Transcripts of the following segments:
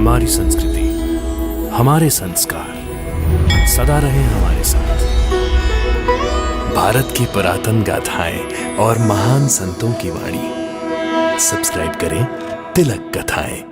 हमारी संस्कृति, हमारे संस्कार सदा रहे हमारे साथ। भारत की पुरातन गाथाएं और महान संतों की वाणी। सब्सक्राइब करें तिलक कथाएं।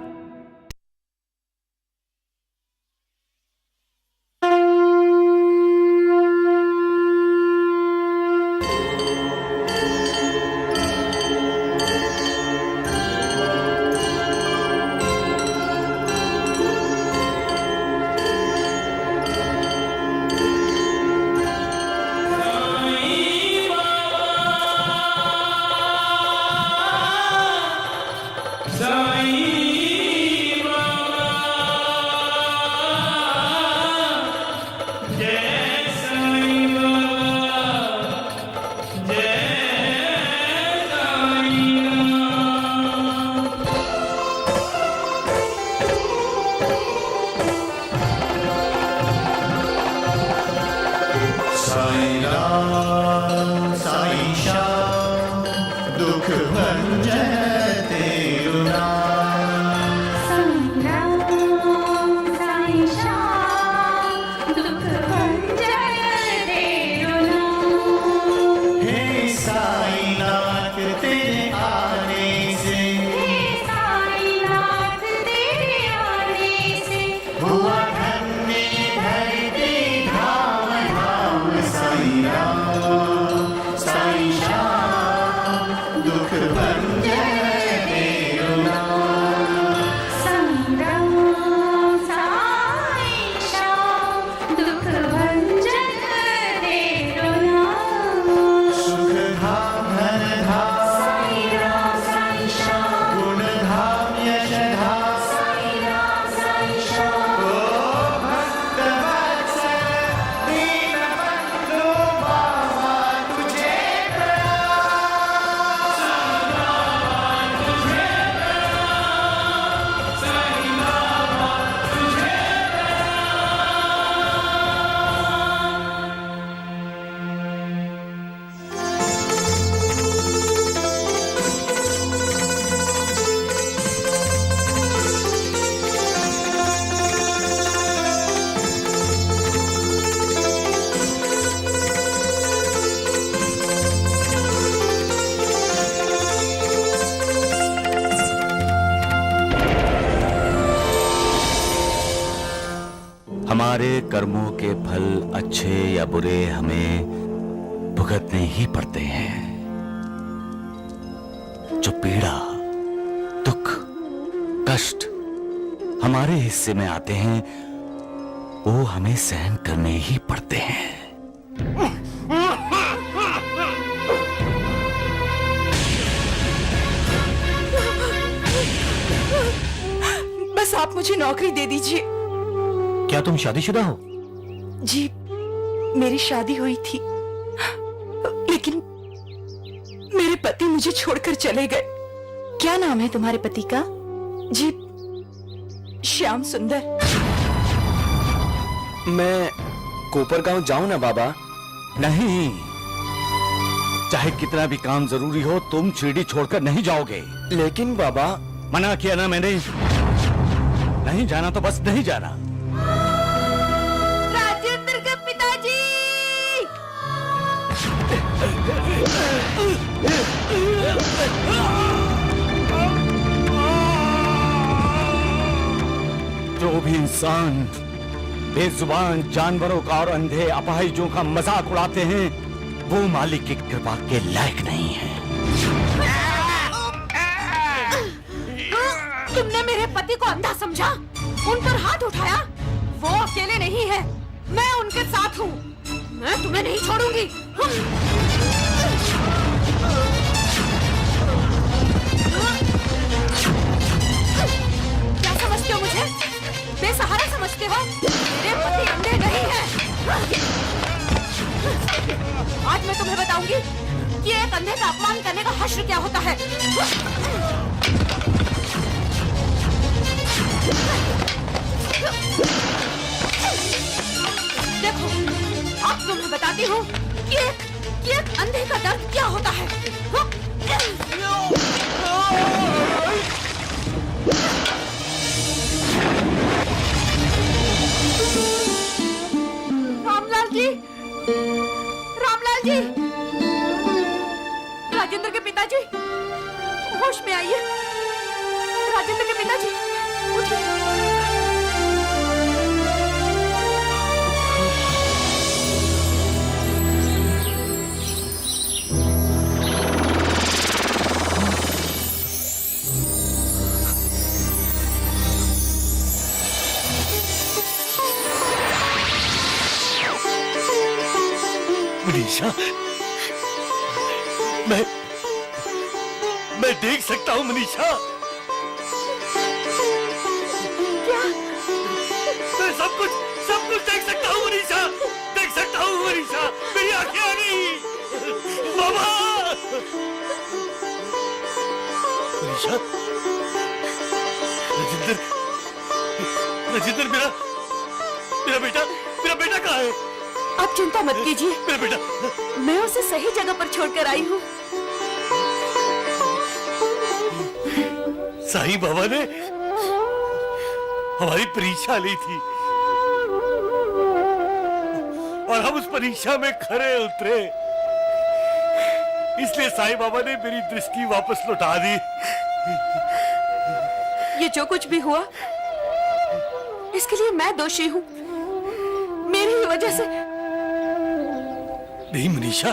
साईं राम साईं श्याम दुख भंजन तेरु नाम। साईं राम साईं श्याम दुख भंजन तेरु नाम। हे साईनाथ तेरे आने से, हे साईनाथ तेरे आने से हुआ धन्य धरती धाम धाम। साईं राम साईं श्याम दुख भंजन तेरु नाम। साईं राम साईं श्याम दुख भंजन तेरु नाम। सुख धाम धन धाम साईं राम साईं श्याम गुण धाम यश धाम। साईं राम साईं श्याम। ओ भक्त वत्सल दीन बंधु बाबा तुझे हमारे कर्मों के फल अच्छे या बुरे हमें भुगतने ही पड़ते हैं। जो पीड़ा, दुख, कष्ट हमारे हिस्से में आते हैं वो हमें सहन करने ही पड़ते हैं। बस आप मुझे नौकरी दे दीजिए। क्या तुम शादीशुदा हो? जी, मेरी शादी हुई थी, लेकिन मेरे पति मुझे छोड़कर चले गए। क्या नाम है तुम्हारे पति का? जी, श्याम सुंदर। मैं कोपरगांव जाऊं ना बाबा? नहीं, चाहे कितना भी काम जरूरी हो तुम शिरडी छोड़कर नहीं जाओगे। लेकिन बाबा, मना किया ना मैंने। नहीं जाना तो बस नहीं जाना। राजेंद्र के पिताजी! जो भी इंसान बेजुबान जानवरों का और अंधे अपाहिजों का मजाक उड़ाते हैं वो मालिक की कृपा के लायक नहीं है। तुमने मेरे पति को अंधा समझा, उन पर हाथ उठाया। वो अकेले नहीं है, मैं उनके साथ हूँ। मैं तुम्हें नहीं छोड़ूंगी। क्या समझते हो मुझे? बेसहारा समझते हो? मेरे पति अंधे नहीं हैं। आज मैं तुम्हें बताऊंगी कि एक अंधे का अपमान करने का हश्र क्या होता है। देखो, अब तुम्हें बताती हूँ कि एक अंधे का दर्द क्या होता है। मनीषा, मैं देख सकता हूँ मनीषा। क्या? मैं सब कुछ देख सकता हूँ मनीषा, देख सकता हूँ मनीषा, मेरी आंखें आ गई। बाबा! मनीषा, राजेंद्र, मेरा बेटा कहाँ है? आप चिंता मत कीजिए, मेरा बेटा, मैं उसे सही जगह पर छोड़कर आई हूँ। साईं बाबा ने हमारी परीक्षा ली थी और हम उस परीक्षा में खरे उतरे, इसलिए साईं बाबा ने मेरी दृष्टि वापस लौटा दी। ये जो कुछ भी हुआ, इसके लिए मैं दोषी हूँ, मेरी ही वजह से। नहीं मनीषा,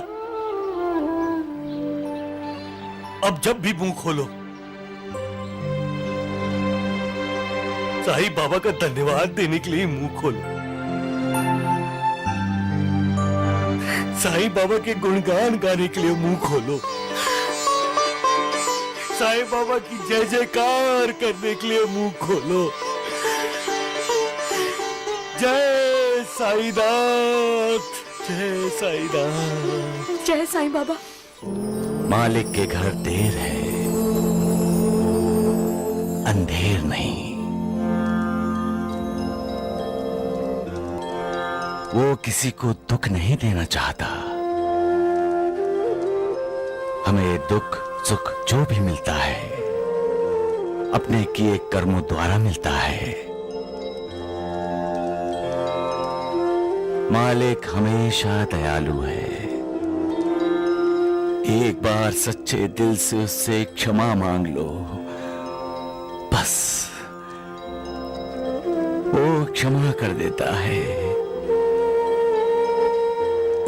अब जब भी मुंह खोलो साईं बाबा का धन्यवाद देने के लिए मुंह खोलो, साईं बाबा के गुणगान गाने के लिए मुंह खोलो, साईं बाबा की जय जयकार करने के लिए मुंह खोलो। जय साईनाथ, जय साईनाथ, जय साईं बाबा। मालिक के घर देर है, अंधेर नहीं। वो किसी को दुख नहीं देना चाहता। हमें दुख सुख जो भी मिलता है अपने किए कर्मों द्वारा मिलता है। मालिक हमेशा दयालु है। एक बार सच्चे दिल से उससे क्षमा मांग लो, बस वो क्षमा कर देता है।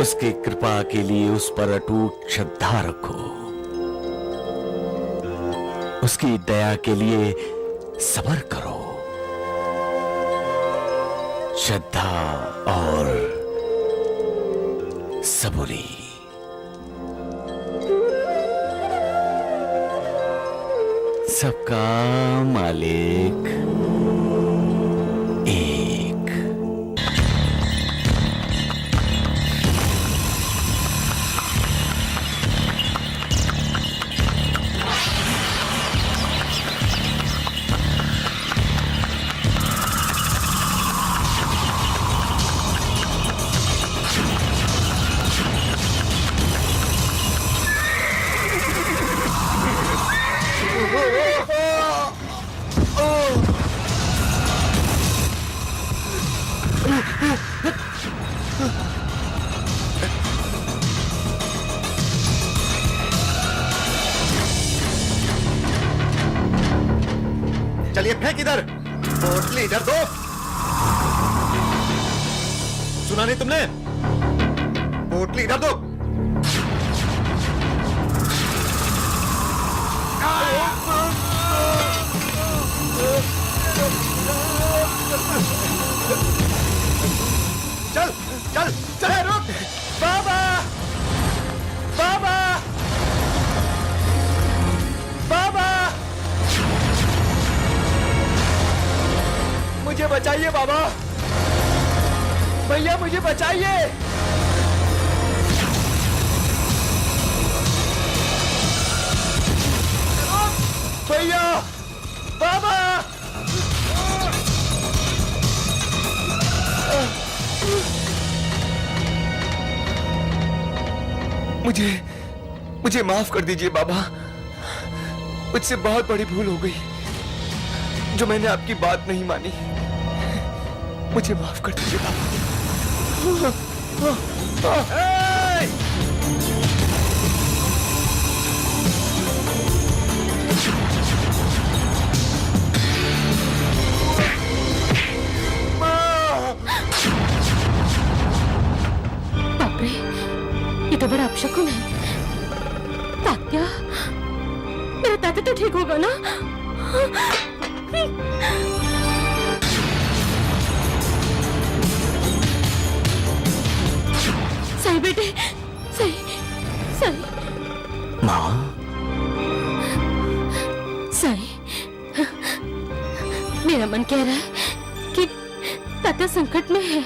उसकी कृपा के लिए उस पर अटूट श्रद्धा रखो, उसकी दया के लिए सब्र करो। श्रद्धा और सबूरी। सबका मालिक एक। चलिए फेंक इधर, पोटली इधर दो। सुना नहीं तुमने? पोटली इधर दो। चल चल चल, रुक। बाबा, बाबा, बाबा, मुझे बचाइए बाबा, भैया मुझे बचाइए। भैया, बाबा, मुझे माफ कर दीजिए बाबा, मुझसे बहुत बड़ी भूल हो गई जो मैंने आपकी बात नहीं मानी। मुझे माफ कर दीजिए बाबा। बाप रे, ये तो बड़ा अपशकुन है। तात्या, मेरा तात्या तो ठीक होगा ना? साईं बेटे, मेरा मन कह रहा है कि तात्या संकट में है।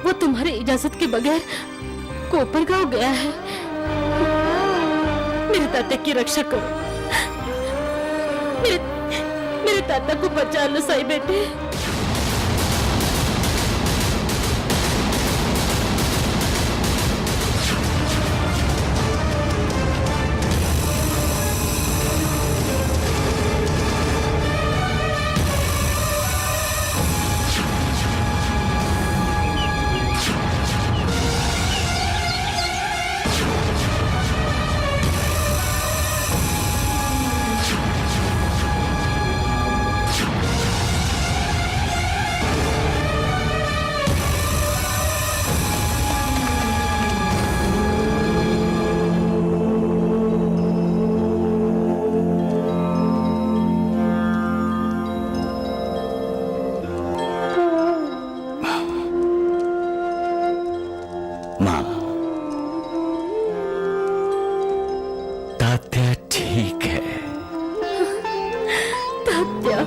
वो तुम्हारी इजाजत के बगैर कोपरगांव गया है। मेरे तात्या की रक्षा करो। मेरे तात्या को बचा लो साई बेटे। माँ, तात्या ठीक है। तात्या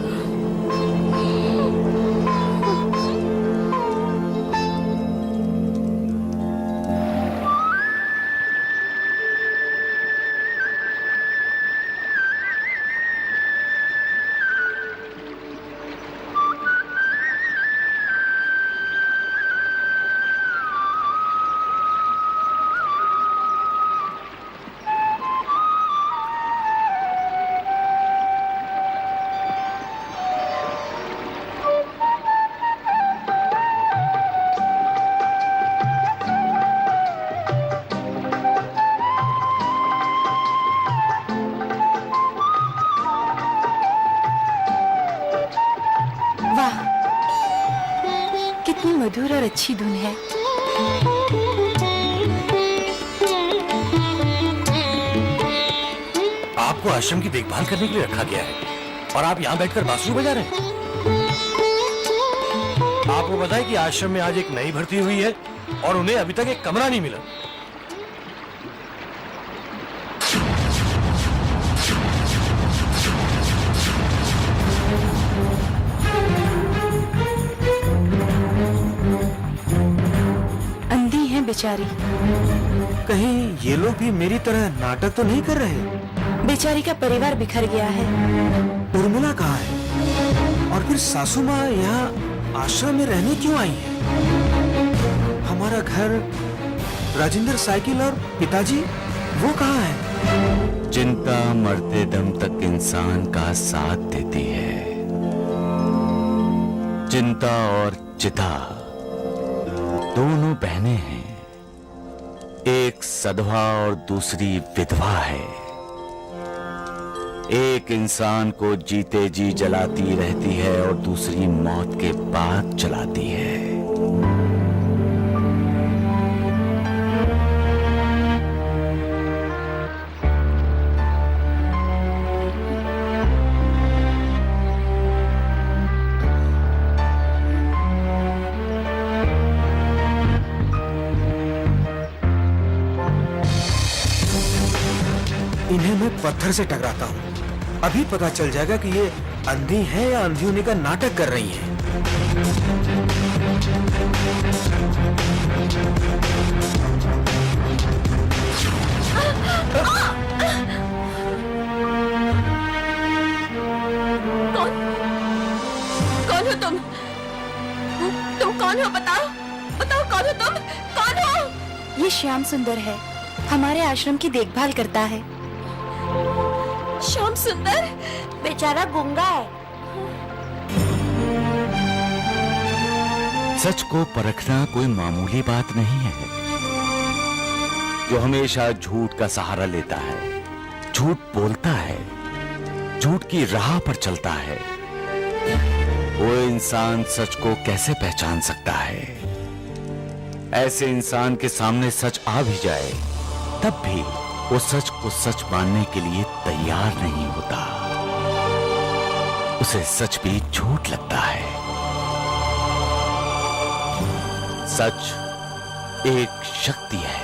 वाह, कितनी मधुर और अच्छी धुन है। आपको आश्रम की देखभाल करने के लिए रखा गया है और आप यहाँ बैठकर बांसुरी बजा रहे हैं। आपको पता है कि आश्रम में आज एक नई भर्ती हुई है और उन्हें अभी तक एक कमरा नहीं मिला। अंधी है बेचारी। कहीं ये लोग भी मेरी तरह नाटक तो नहीं कर रहे? बेचारी का परिवार बिखर गया है। उर्मिला कहाँ है? और फिर सासू माँ यहाँ आश्रम में रहने क्यों आई है? हमारा घर, राजेंद्र साइकिल और पिताजी, वो कहाँ है? चिंता मरते दम तक इंसान का साथ देती है। चिंता और चिता दोनों बहनें हैं। एक सधवा और दूसरी विधवा है। एक इंसान को जीते जी जलाती रहती है और दूसरी मौत के बाद जलाती है। इन्हें मैं पत्थर से टकराता हूँ। अभी पता चल जाएगा कि ये अंधी है या अंधी होने का नाटक कर रही है। कौन हो तुम? तुम कौन हो? बताओ बताओ, कौन हो तुम? कौन हो? ये श्याम सुंदर है, हमारे आश्रम की देखभाल करता है। श्याम सुंदर बेचारा गूंगा है। सच को परखना कोई मामूली बात नहीं है। जो हमेशा झूठ का सहारा लेता है, झूठ बोलता है, झूठ की राह पर चलता है, वो इंसान सच को कैसे पहचान सकता है? ऐसे इंसान के सामने सच आ भी जाए तब भी वो सच को सच मानने के लिए तैयार नहीं होता। उसे सच भी झूठ लगता है। सच एक शक्ति है,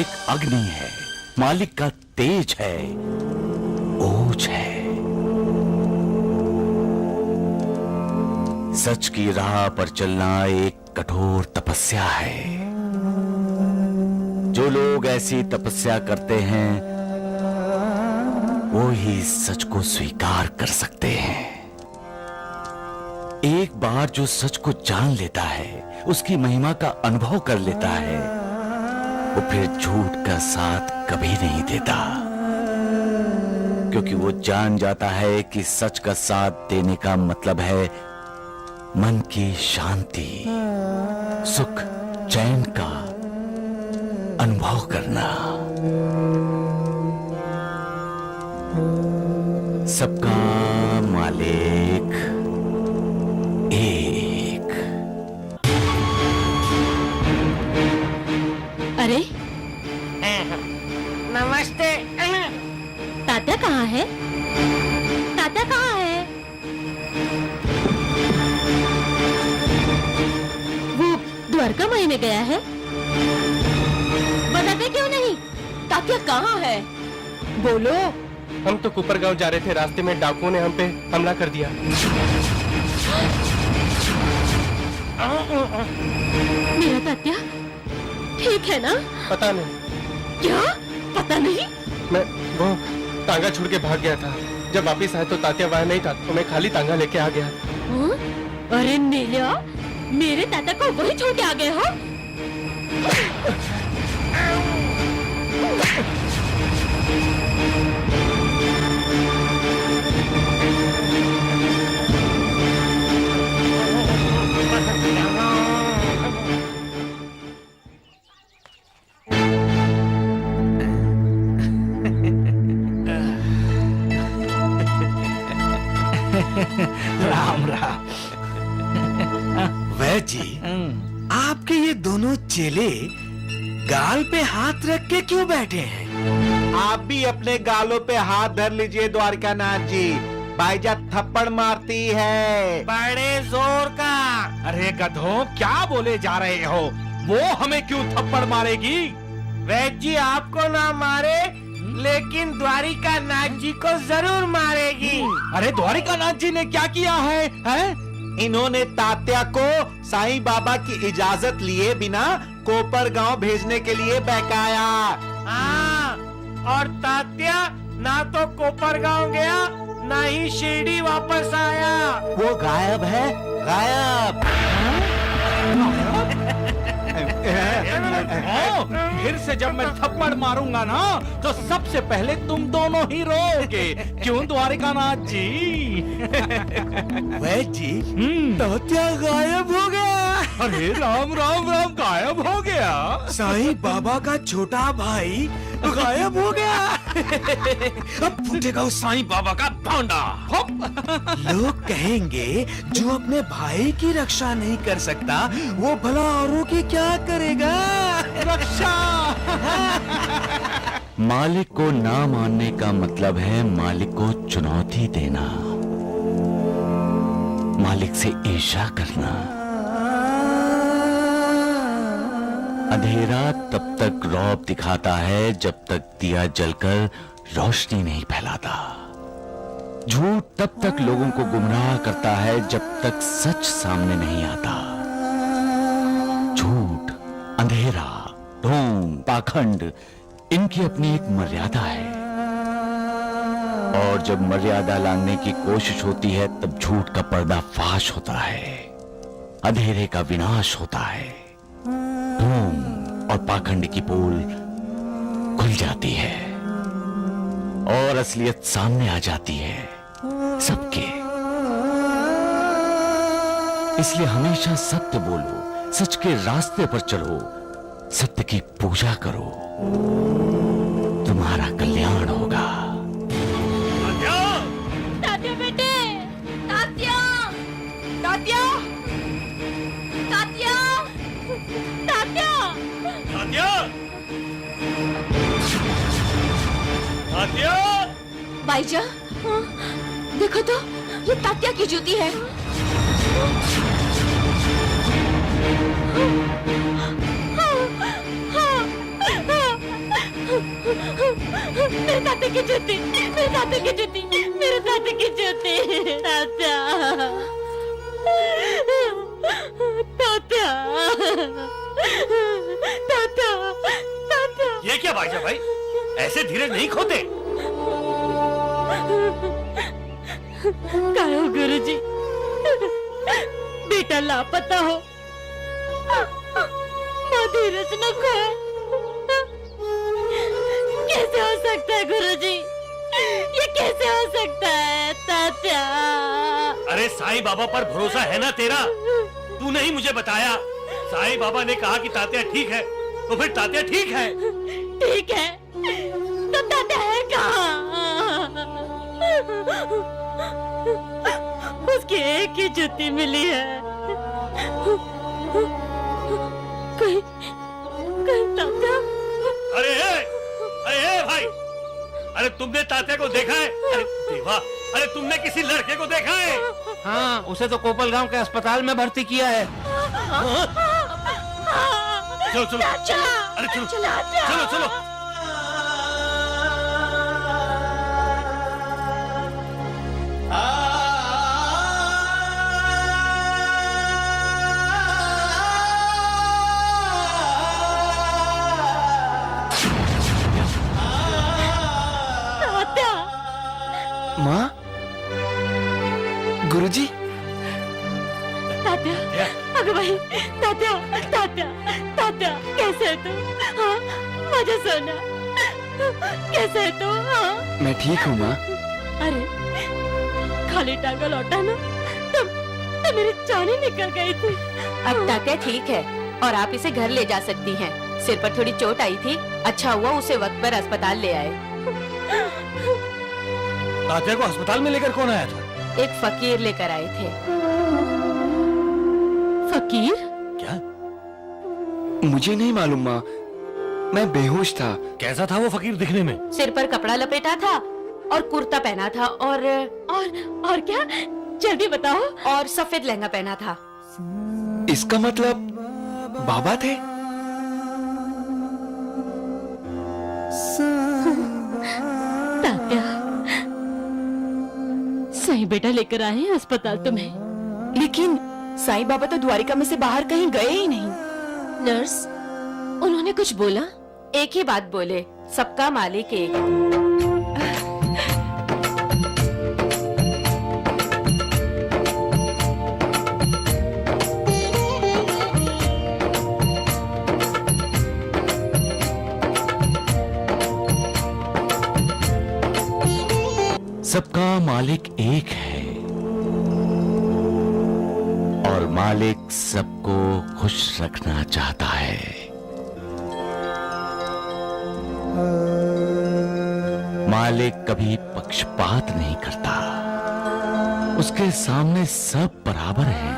एक अग्नि है, मालिक का तेज है, ओज है। सच की राह पर चलना एक कठोर तपस्या है। जो लोग ऐसी तपस्या करते हैं वो ही सच को स्वीकार कर सकते हैं। एक बार जो सच को जान लेता है, उसकी महिमा का अनुभव कर लेता है, वो फिर झूठ का साथ कभी नहीं देता, क्योंकि वो जान जाता है कि सच का साथ देने का मतलब है मन की शांति, सुख, चैन का अनुभव करना। सबका मालिक एक। अरे नमस्ते। तात्या कहाँ है? तात्या कहाँ है? वो द्वारका माई में गया है? बताते क्यों नहीं? तात्या कहाँ है? बोलो। हम तो कुपर गांव जा रहे थे, रास्ते में डाकुओं ने हम पे हमला कर दिया। मेरा तात्या ठीक है ना? पता नहीं। क्या पता नहीं? मैं वो तांगा छोड़ के भाग गया था। जब वापस आया तो तात्या वहां नहीं था, तो मैं खाली तांगा लेके आ गया। हाँ? अरे नीलिया, मेरे तात्या को वही छोड़ के आ गए हो? राम राम। वैद्य जी, आपके ये दोनों चेले गाल पे हाथ रख के क्यों बैठे हैं? आप भी अपने गालों पे हाथ धर लीजिए द्वारकानाथ जी। भाईजा थप्पड़ मारती है बड़े जोर का। अरे गधों, क्या बोले जा रहे हो? वो हमें क्यों थप्पड़ मारेगी? वैद्य जी आपको ना मारे, लेकिन द्वारिका नाथ जी को जरूर मारेगी। अरे द्वारिकानाथ जी ने क्या किया है, इन्होंने तात्या को साईं बाबा की इजाजत लिए बिना कोपर गांव भेजने के लिए बहकाया। हाँ, और तात्या ना तो कोपर गांव गया, ना ही शिरडी वापस आया। वो गायब है, गायब। फिर से जब मैं थप्पड़ मारूंगा ना, तो सबसे पहले तुम दोनों ही रोओगे। क्यों द्वारिकानाथ जी? वैद्य जी, तात्या गायब हो गया। अरे राम राम राम, गायब हो गया? साईं बाबा का छोटा भाई गायब हो गया। अब फूटेगा उस साईं बाबा का भांडा। लोग कहेंगे जो अपने भाई की रक्षा नहीं कर सकता, वो भला औरों की क्या करेगा? रक्षा। मालिक को ना मानने का मतलब है मालिक को चुनौती देना, मालिक से ईर्ष्या करना। अंधेरा तब तक रौब दिखाता है जब तक दिया जलकर रोशनी नहीं फैलाता। झूठ तब तक लोगों को गुमराह करता है जब तक सच सामने नहीं आता। झूठ, अंधेरा, ढोंग, पाखंड, इनकी अपनी एक मर्यादा है, और जब मर्यादा लांघने की कोशिश होती है तब झूठ का पर्दाफाश होता है, अंधेरे का विनाश होता है, ढोंग और पाखंड की पोल खुल जाती है और असलियत सामने आ जाती है सबके। इसलिए हमेशा सत्य बोलो, सच के रास्ते पर चलो, सत्य की पूजा करो, तुम्हारा कल्याण होगा। तात्या बेटे, तात्या, तात्या, तात्या, तात्या, तात्या! तात्या! भाईजा, देखो तो, ये तात्या की जूती है। मेरे तात्या की जूती, मेरे तात्या की जूती, मेरे तात्या की जूती, तात्या। तात्या तात्या तात्या ये क्या भाईजा भाई, ऐसे धीरज नहीं खोते। काय हो गुरुजी, बेटा लापता हो, माँ धीरज न खो। कैसे हो सकता है गुरुजी, ये कैसे हो सकता है तात्या? अरे साईं बाबा पर भरोसा है ना तेरा? तू नहीं मुझे बताया, साईं बाबा ने कहा कि तात्या ठीक है, तो फिर तात्या ठीक है। ठीक है तो तात्या है कहाँ? उसकी एक ही जूती मिली है। कोई कोई तात्या? अरे भाई, अरे तुमने तात्या को देखा है? अरे देवा, अरे तुमने किसी लड़के को देखा है? हाँ, उसे तो कोपलगांव के अस्पताल में भर्ती किया है। चलो चलो, अरे चलो चलो चलो। माँ, गुरुजी, तात्या, अगं बाई, तात्या तात्या तात्या कैसे है तू? हाँ माझा सोना, कैसे है तू? हाँ मैं ठीक हूँ माँ। अरे खाली टांगा लौटा ना तो मेरी जान ही निकल गई थी। अब तात्या ठीक है और आप इसे घर ले जा सकती हैं। सिर पर थोड़ी चोट आई थी, अच्छा हुआ उसे वक्त पर अस्पताल ले आए। तात्या को अस्पताल में लेकर कौन आया था? एक फकीर लेकर आए थे। फकीर? क्या? मुझे नहीं मालूम माँ, मैं बेहोश था। कैसा था वो फकीर दिखने में? सिर पर कपड़ा लपेटा था और कुर्ता पहना था और क्या? जल्दी बताओ। और सफेद लहंगा पहना था। इसका मतलब बाबा थे? तात्या, साईं बेटा लेकर आए हैं अस्पताल तुम्हें। लेकिन साईं बाबा तो द्वारिका में से बाहर कहीं गए ही नहीं। नर्स, उन्होंने कुछ बोला? एक ही बात बोले, सबका मालिक एक। सबका मालिक एक है और मालिक सबको खुश रखना चाहता है। मालिक कभी पक्षपात नहीं करता, उसके सामने सब बराबर हैं।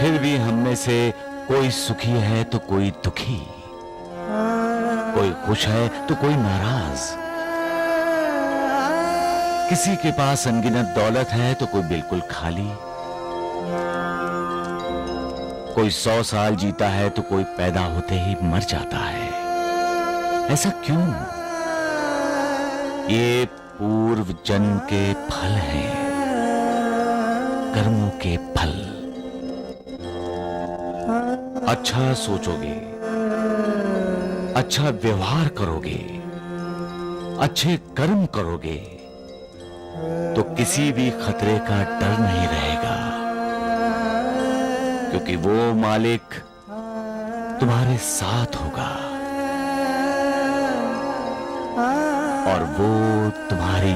फिर भी हम में से कोई सुखी है तो कोई दुखी, कोई खुश है तो कोई नाराज। किसी के पास अनगिनत दौलत है तो कोई बिल्कुल खाली, कोई 100 साल जीता है तो कोई पैदा होते ही मर जाता है। ऐसा क्यों? ये पूर्व जन्म के फल हैं, कर्मों के फल। अच्छा सोचोगे, अच्छा व्यवहार करोगे, अच्छे कर्म करोगे तो किसी भी खतरे का डर नहीं रहेगा, क्योंकि वो मालिक तुम्हारे साथ होगा और वो तुम्हारी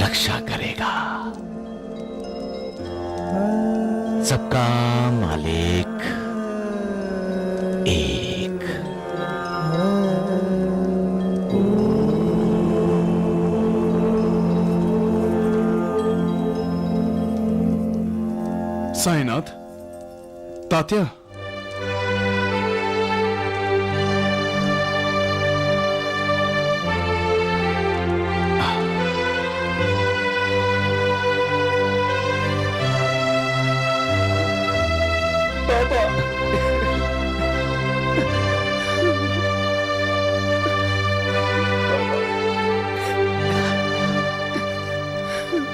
रक्षा करेगा। सबका मालिक एक। साईनाथ, तात्या,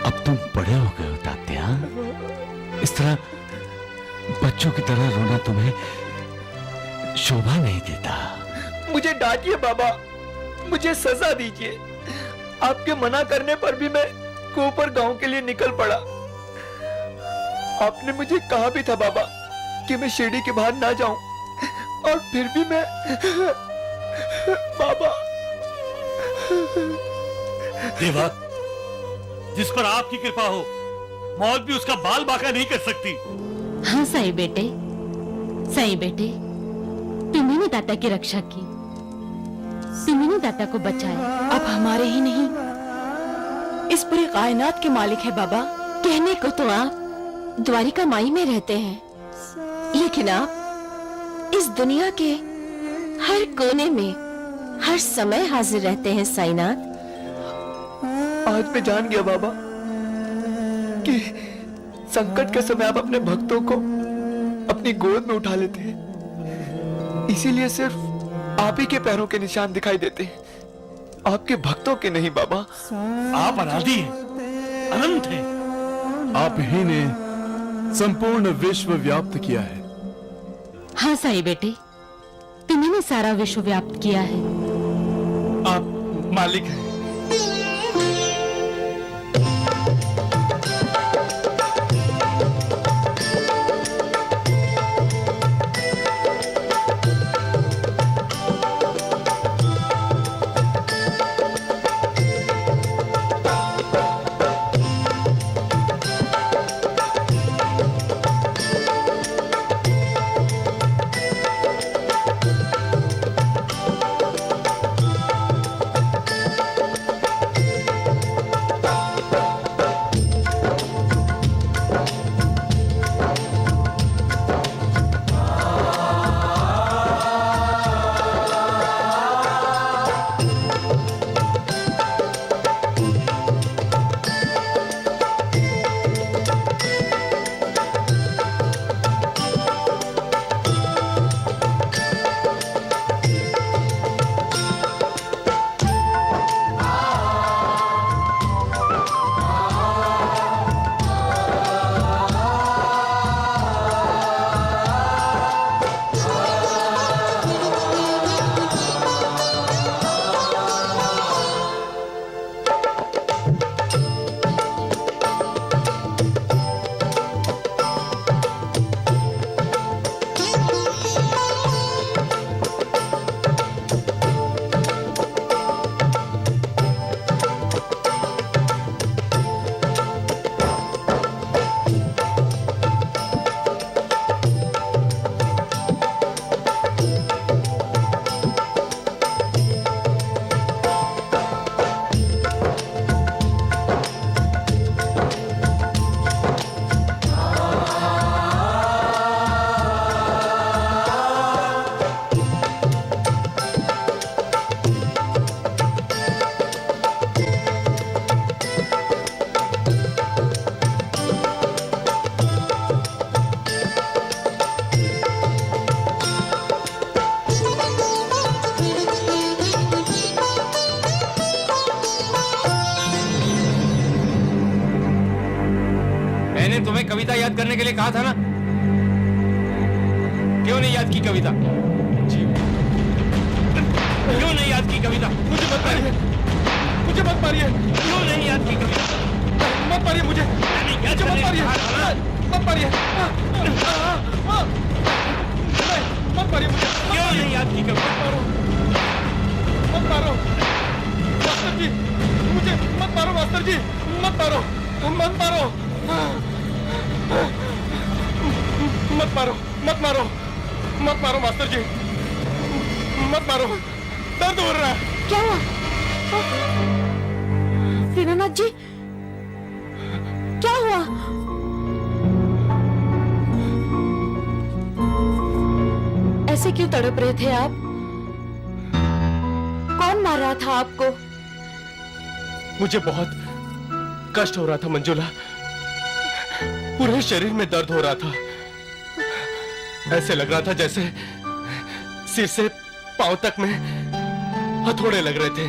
अब तुम बड़े हो गए हो तात्या, इस तरह बच्चों की तरह रोना तुम्हें शोभा नहीं देता। मुझे डांटिए बाबा, मुझे सजा दीजिए। आपके मना करने पर भी मैं कोपर गांव के लिए निकल पड़ा। आपने मुझे कहा भी था बाबा कि मैं शिरडी के बाहर ना जाऊं, और फिर भी मैं बाबा। देवा, जिस पर आपकी कृपा हो, मौत भी उसका बाल बांका नहीं कर सकती। हाँ साईं बेटे, साईं बेटे, तुम्ही ने दाता की रक्षा की, तुम्ही ने दाता को बचाया। अब हमारे ही नहीं, इस पूरी कायनात के मालिक है बाबा। कहने को तो आप द्वारिका माई में रहते हैं, लेकिन आप इस दुनिया के हर कोने में हर समय हाजिर रहते हैं साईनाथ। आज मैं जान गया बाबा कि संकट के समय आप अपने भक्तों को अपनी गोद में उठा लेते हैं। इसीलिए सिर्फ आप ही के पैरों के निशान दिखाई देते हैं, आपके भक्तों के नहीं बाबा। आप अनादि हैं, अनंत हैं। आप ही ने संपूर्ण विश्व व्याप्त किया है। हाँ साईं बेटे, तुम्ही ने सारा विश्व व्याप्त किया है। आप मालिक हैं। तुम्हें कविता याद करने के लिए कहा था ना, क्यों नहीं याद की कविता? क्यों नहीं याद की कविता? मुझे मत मारिए, मुझे मत मारिए। क्यों नहीं याद की कविता? मत मारिए मुझे, मुझे मत मारिए, मत मारिए, मत मारिए मुझे। क्यों नहीं याद की कविता? मत मारो मास्टर जी, मुझे मत मारो मास्टर जी, मत मारो, मत मारो, मत मारो, मत मारो, मत मारो मास्टर जी, मत मारो, दर्द हो रहा है। क्या हुआ? दीनानाथ जी, क्या हुआ? ऐसे क्यों तड़प रहे थे आप? कौन मार रहा था आपको? मुझे बहुत कष्ट हो रहा था मंजुला, पूरे शरीर में दर्द हो रहा था। ऐसे लग रहा था जैसे सिर से पांव तक में हथौड़े लग रहे थे।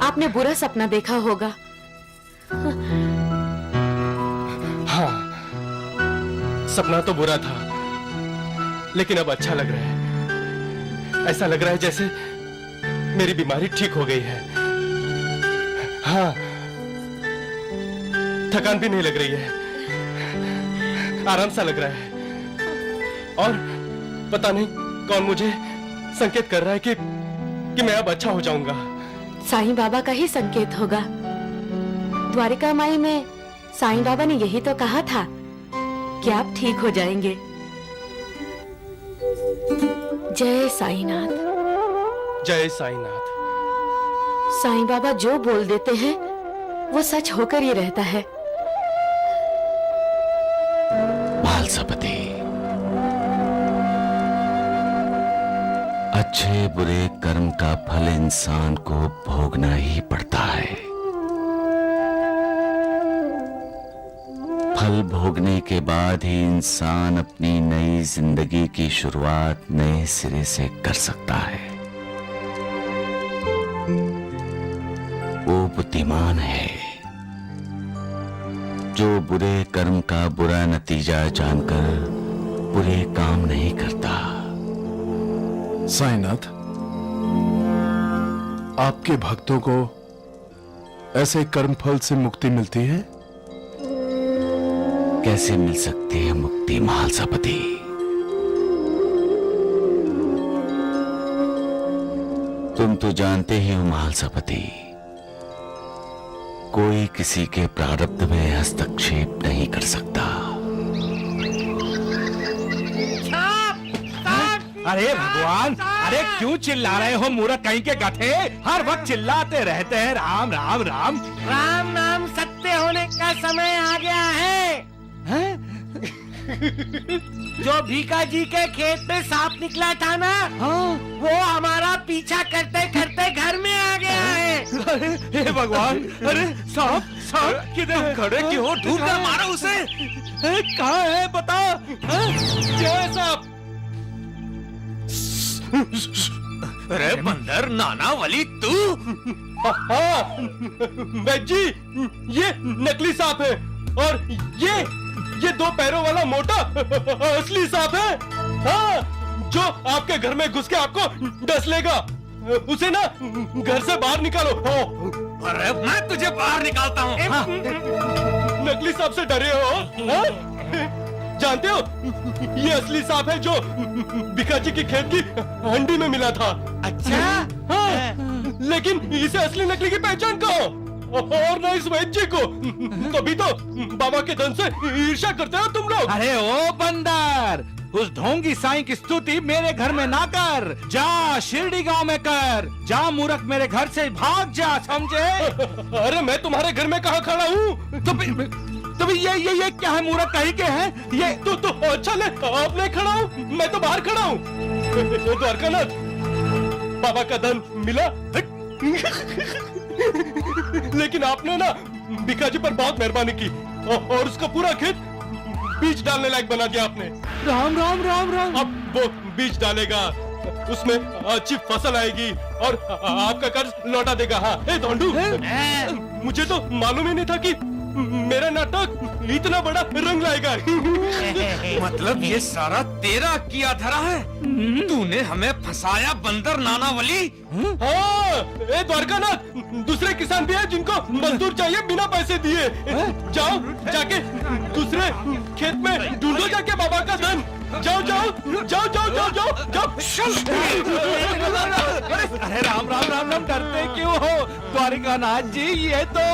आपने बुरा सपना देखा होगा। हाँ, सपना तो बुरा था, लेकिन अब अच्छा लग रहा है। ऐसा लग रहा है जैसे मेरी बीमारी ठीक हो गई है। हाँ, थकान भी नहीं लग रही है, आराम सा लग रहा है। और पता नहीं कौन मुझे संकेत कर रहा है कि मैं अब अच्छा हो जाऊंगा। साईं बाबा का ही संकेत होगा। द्वारिका माई में साईं बाबा ने यही तो कहा था कि आप ठीक हो जाएंगे। जय साईनाथ। जय साईनाथ। साईं बाबा जो बोल देते हैं वो सच होकर ही रहता है। मालसापति, अच्छे बुरे कर्म का फल इंसान को भोगना ही पड़ता है। फल भोगने के बाद ही इंसान अपनी नई जिंदगी की शुरुआत नए सिरे से कर सकता है। वो बुद्धिमान है जो बुरे कर्म का बुरा नतीजा जानकर बुरे काम नहीं करता। साईनाथ, आपके भक्तों को ऐसे कर्मफल से मुक्ति मिलती है? कैसे मिल सकती है मुक्ति महालसापति? तुम तो जानते ही हो महालसापति, कोई किसी के प्रारब्ध में हस्तक्षेप नहीं कर सकता। अरे भगवान, अरे क्यों चिल्ला रहे हो मूर्ख कहीं के गधे? हर वक्त चिल्लाते रहते हैं राम राम राम। राम नाम सत्य होने का समय आ गया है। जो भीका जी के खेत में सांप निकला था ना, वो हमारा पीछा करते करते घर में आ गया है। हे भगवान, अरे सांप सांप किधर? खड़े क्यों हो? ढूंढ कर मारो उसे। कहाँ है बता? क्या है सांप? अरे बंदर नाना वली तू? हाँ, जी, ये नकली सांप है और ये दो पैरों वाला मोटा असली सांप है। हाँ, जो आपके घर में घुस के आपको डस लेगा। उसे ना घर से बाहर निकालो। अरे मैं तुझे बाहर निकालता हूँ। हाँ, नकली सांप से डरे हो? हाँ? जानते हो, ये असली सांप है जो भिखाजी की खेत की हंडी में मिला था। अच्छा? हाँ, लेकिन इसे असली नकली की पहचान कहो और ना इस वैद्य जी को। तभी तो बाबा के धन से ईर्ष्या करते हो तुम लोग। अरे ओ बंदर, उस ढोंगी साईं की स्तुति मेरे घर में ना कर। जा शिरडी गांव में कर। जा मूर्ख, मेरे घर से भाग जा, समझे? अरे मैं तुम्हारे घर में कहाँ खड़ा हूँ? तो ये क्या है? मूर्ख कहीं के हैं ये? तो अच्छा ले, आप नहीं खड़ा हूँ, मैं तो बाहर खड़ा हूँ। द्वारकानाथ, बाबा का धन मिला लेकिन आपने ना भिखाजी पर बहुत मेहरबानी की और उसका पूरा खेत बीज डालने लायक बना दिया आपने। राम राम राम राम। अब वो बीज डालेगा, उसमें अच्छी फसल आएगी और आपका कर्ज लौटा देगा। हाँ, ए धोंडू, मुझे तो मालूम ही नहीं था कि मेरा नाटक इतना बड़ा रंग लाएगा। मतलब ये सारा तेरा किया धरा है? तूने हमें फंसाया बंदर नानावली? हाँ, ए द्वारकानाथ, दूसरे किसान भी हैं जिनको मजदूर चाहिए बिना पैसे दिए। जाओ, जाके दूसरे खेत में ढूंढो जाके बाबा का धन। जाओ जाओ जाओ जाओ जाओ जाओ जाओ। अरे राम राम राम राम, डरते क्यों हो द्वारिकानाथ जी? ये तो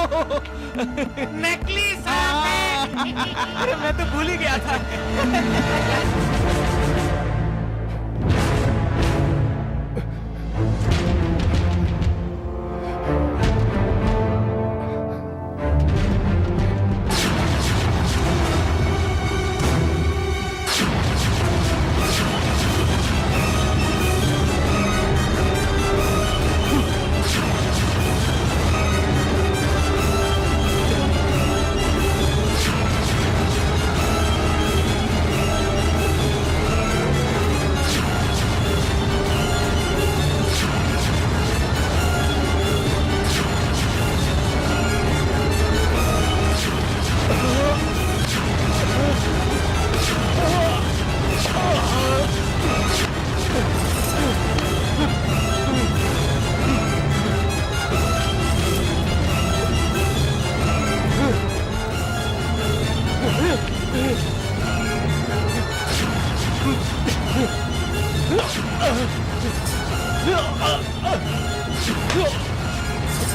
नकली सांप है। अरे मैं तो भूल ही गया था।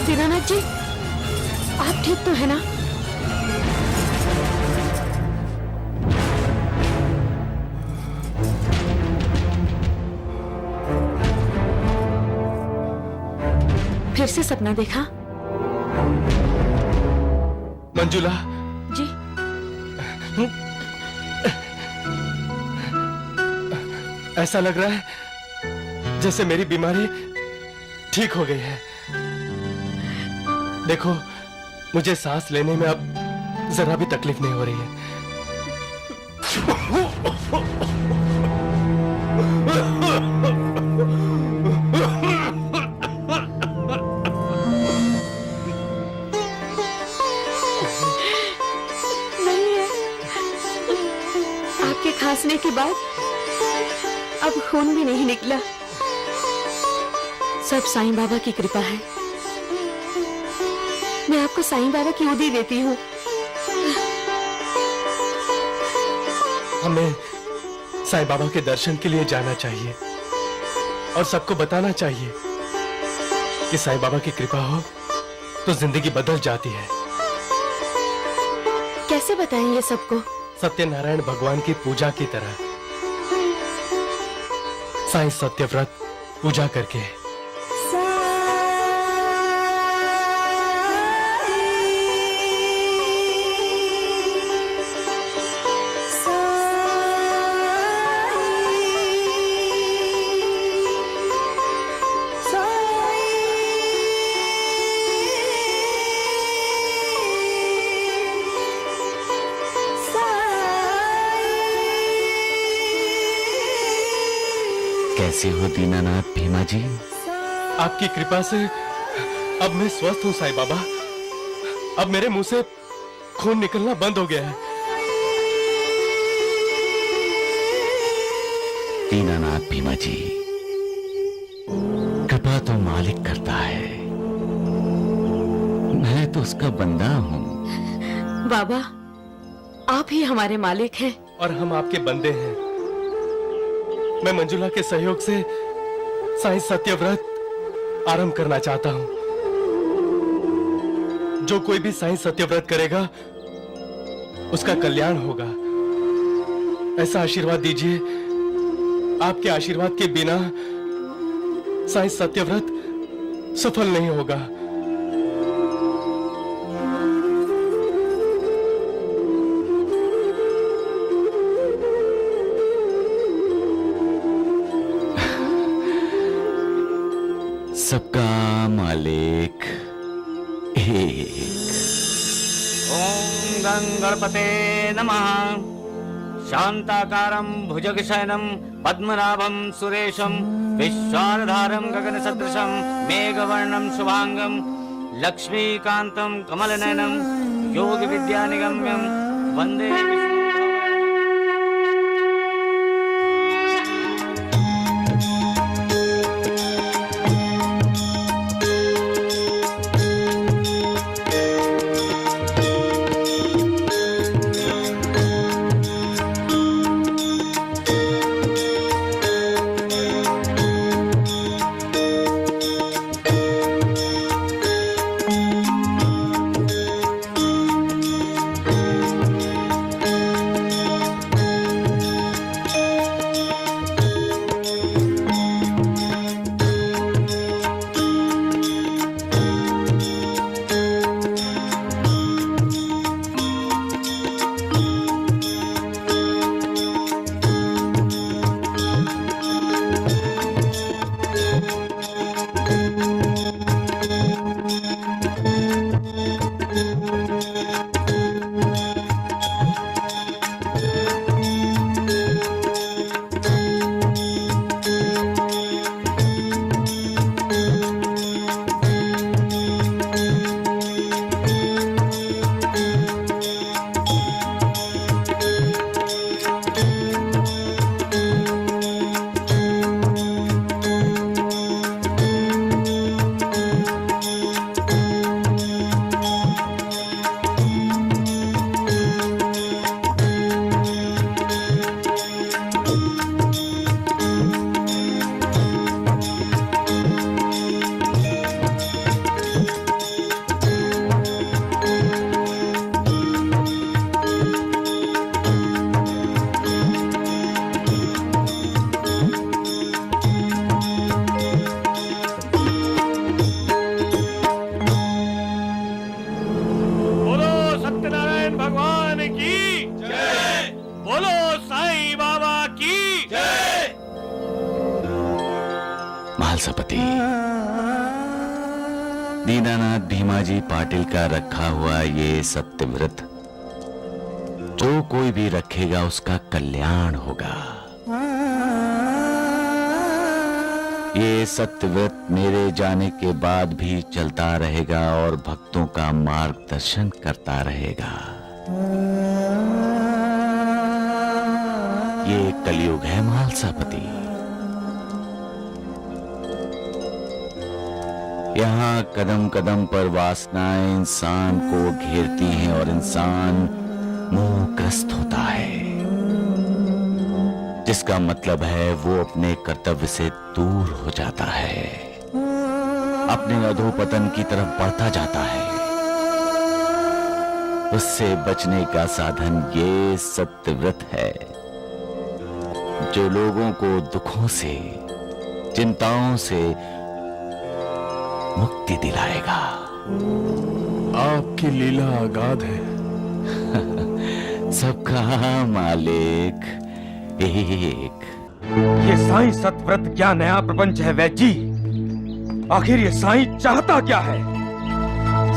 दीनानाथ जी, आप ठीक तो है ना? फिर से सपना देखा? मंजुला, जी। ऐसा लग रहा है जैसे मेरी बीमारी ठीक हो गई है। देखो, मुझे सांस लेने में अब जरा भी तकलीफ नहीं हो रही है। नहीं है। आपके खांसने के बाद अब खून भी नहीं निकला। सब साईं बाबा की कृपा है। मैं आपको साईं बाबा की उदी देती हूँ। हमें साईं बाबा के दर्शन के लिए जाना चाहिए और सबको बताना चाहिए कि साईं बाबा की कृपा हो तो जिंदगी बदल जाती है। कैसे बताएं ये सबको? सत्यनारायण भगवान की पूजा की तरह साईं सत्यव्रत पूजा करके। कैसे हो दीनानाथ भीमा जी? आपकी कृपा से अब मैं स्वस्थ हूँ साईं बाबा। अब मेरे मुंह से खून निकलना बंद हो गया है। दीनानाथ भीमा जी, कृपा तो मालिक करता है, मैं तो उसका बंदा हूँ। बाबा, आप ही हमारे मालिक हैं। और हम आपके बंदे हैं। मैं मंजुला के सहयोग से साईं सत्यव्रत आरंभ करना चाहता हूं। जो कोई भी साईं सत्यव्रत करेगा उसका कल्याण होगा, ऐसा आशीर्वाद दीजिए। आपके आशीर्वाद के बिना साईं सत्यव्रत सफल नहीं होगा। सबका मालिक एक। ओम गंगणपते नमः। शांताकारं भुजगशयनं पद्मनाभं सुरेशं विश्वाधारं गगनसदृशं मेघवर्णं शुभांगं लक्ष्मीकान्तं कमलनयनं योगविद्यानिगम्यं वन्दे विष्णु। पति दीनानाथ भीमाजी पाटिल का रखा हुआ ये सत्यव्रत जो कोई भी रखेगा उसका कल्याण होगा। ये सत्यव्रत मेरे जाने के बाद भी चलता रहेगा और भक्तों का मार्गदर्शन करता रहेगा। ये कलयुग है मालसापति। यहाँ कदम कदम पर वासनाएं इंसान को घेरती हैं और इंसान मोहग्रस्त होता है, जिसका मतलब है वो अपने कर्तव्य से दूर हो जाता है, अपने अधोपतन की तरफ बढ़ता जाता है। उससे बचने का साधन ये सत्यव्रत है जो लोगों को दुखों से, चिंताओं से मुक्ति दिलाएगा। आपकी लीला अगाध है। सबका मालिक एक। ये साईं सतव्रत क्या नया प्रपंच है वैद्य जी? आखिर ये साईं चाहता क्या है?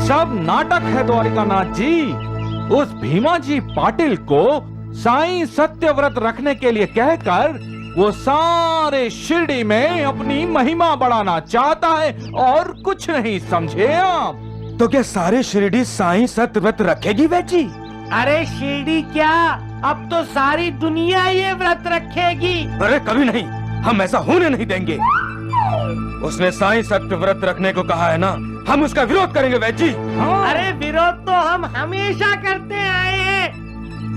सब नाटक है द्वारिकानाथ जी। उस भीमा जी पाटिल को साईं सत्यव्रत रखने के लिए कहकर वो सारे शिरडी में अपनी महिमा बढ़ाना चाहता है और कुछ नहीं, समझे आप? तो क्या सारे शिरडी साईं सत्यव्रत रखेगी वैद्य जी? अरे शिरडी क्या, अब तो सारी दुनिया ये व्रत रखेगी। अरे कभी नहीं, हम ऐसा होने नहीं देंगे। उसने साईं सत्यव्रत रखने को कहा है ना, हम उसका विरोध करेंगे वैद्य जी। अरे विरोध तो हम हमेशा करते आए हैं,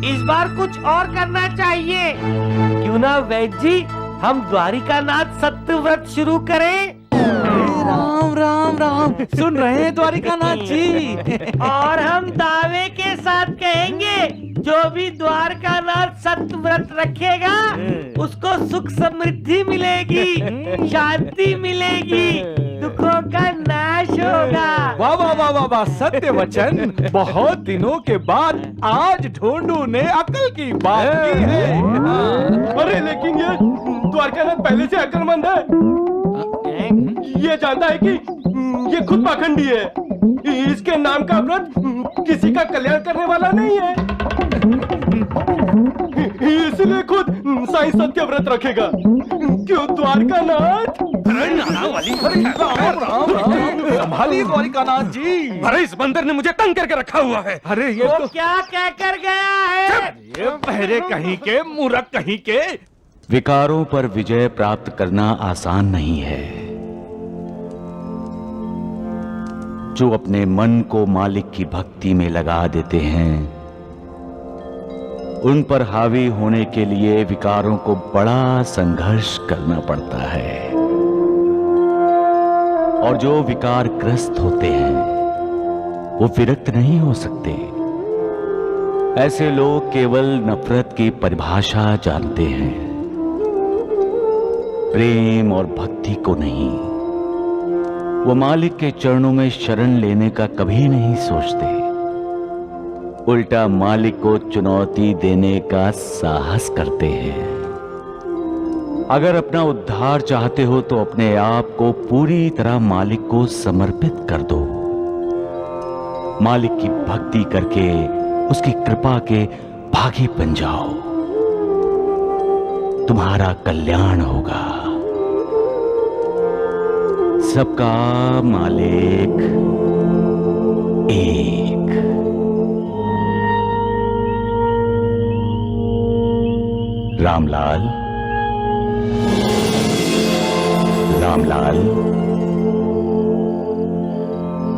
इस बार कुछ और करना चाहिए। क्यों ना वैद्य जी, हम द्वारिकानाथ सत्यव्रत शुरू करें? राम राम राम, सुन रहे हैं द्वारिकानाथ जी? और हम दावे के साथ कहेंगे, जो भी द्वारकानाथ सत्यव्रत रखेगा उसको सुख समृद्धि मिलेगी, शांति मिलेगी, दुखों का नाश होगा। वाह वाह वाह वाह वाह, सत्य वचन। बहुत दिनों के बाद आज ढोंडू ने अकल की बात की है। अरे लेकिन ये द्वारकानाथ पहले से अक्लमंद है। ये जानता है कि ये खुद पाखंडी है। इसके नाम का व्रत किसी का कल्याण करने वाला नहीं है, इसलिए खुद साईं सत्यव्रत रखेगा। क्यों द्वारकानाथ? संभालिए द्वारिकानाथ जी। अरे इस बंदर ने मुझे तंग करके रखा हुआ है। अरे ये वो तो क्या कह कर गया है? ये बहरे कहीं के, मूर्ख कहीं के। विकारों पर विजय प्राप्त करना आसान नहीं है। जो अपने मन को मालिक की भक्ति में लगा देते हैं, उन पर हावी होने के लिए विकारों को बड़ा संघर्ष करना पड़ता है। और जो विकार ग्रस्त होते हैं वो विरक्त नहीं हो सकते। ऐसे लोग केवल नफरत की परिभाषा जानते हैं, प्रेम और भक्ति को नहीं। वो मालिक के चरणों में शरण लेने का कभी नहीं सोचते, उल्टा मालिक को चुनौती देने का साहस करते हैं। अगर अपना उद्धार चाहते हो तो अपने आप को पूरी तरह मालिक को समर्पित कर दो। मालिक की भक्ति करके उसकी कृपा के भागी बन जाओ, तुम्हारा कल्याण होगा। सबका मालिक एक। रामलाल, रामलाल,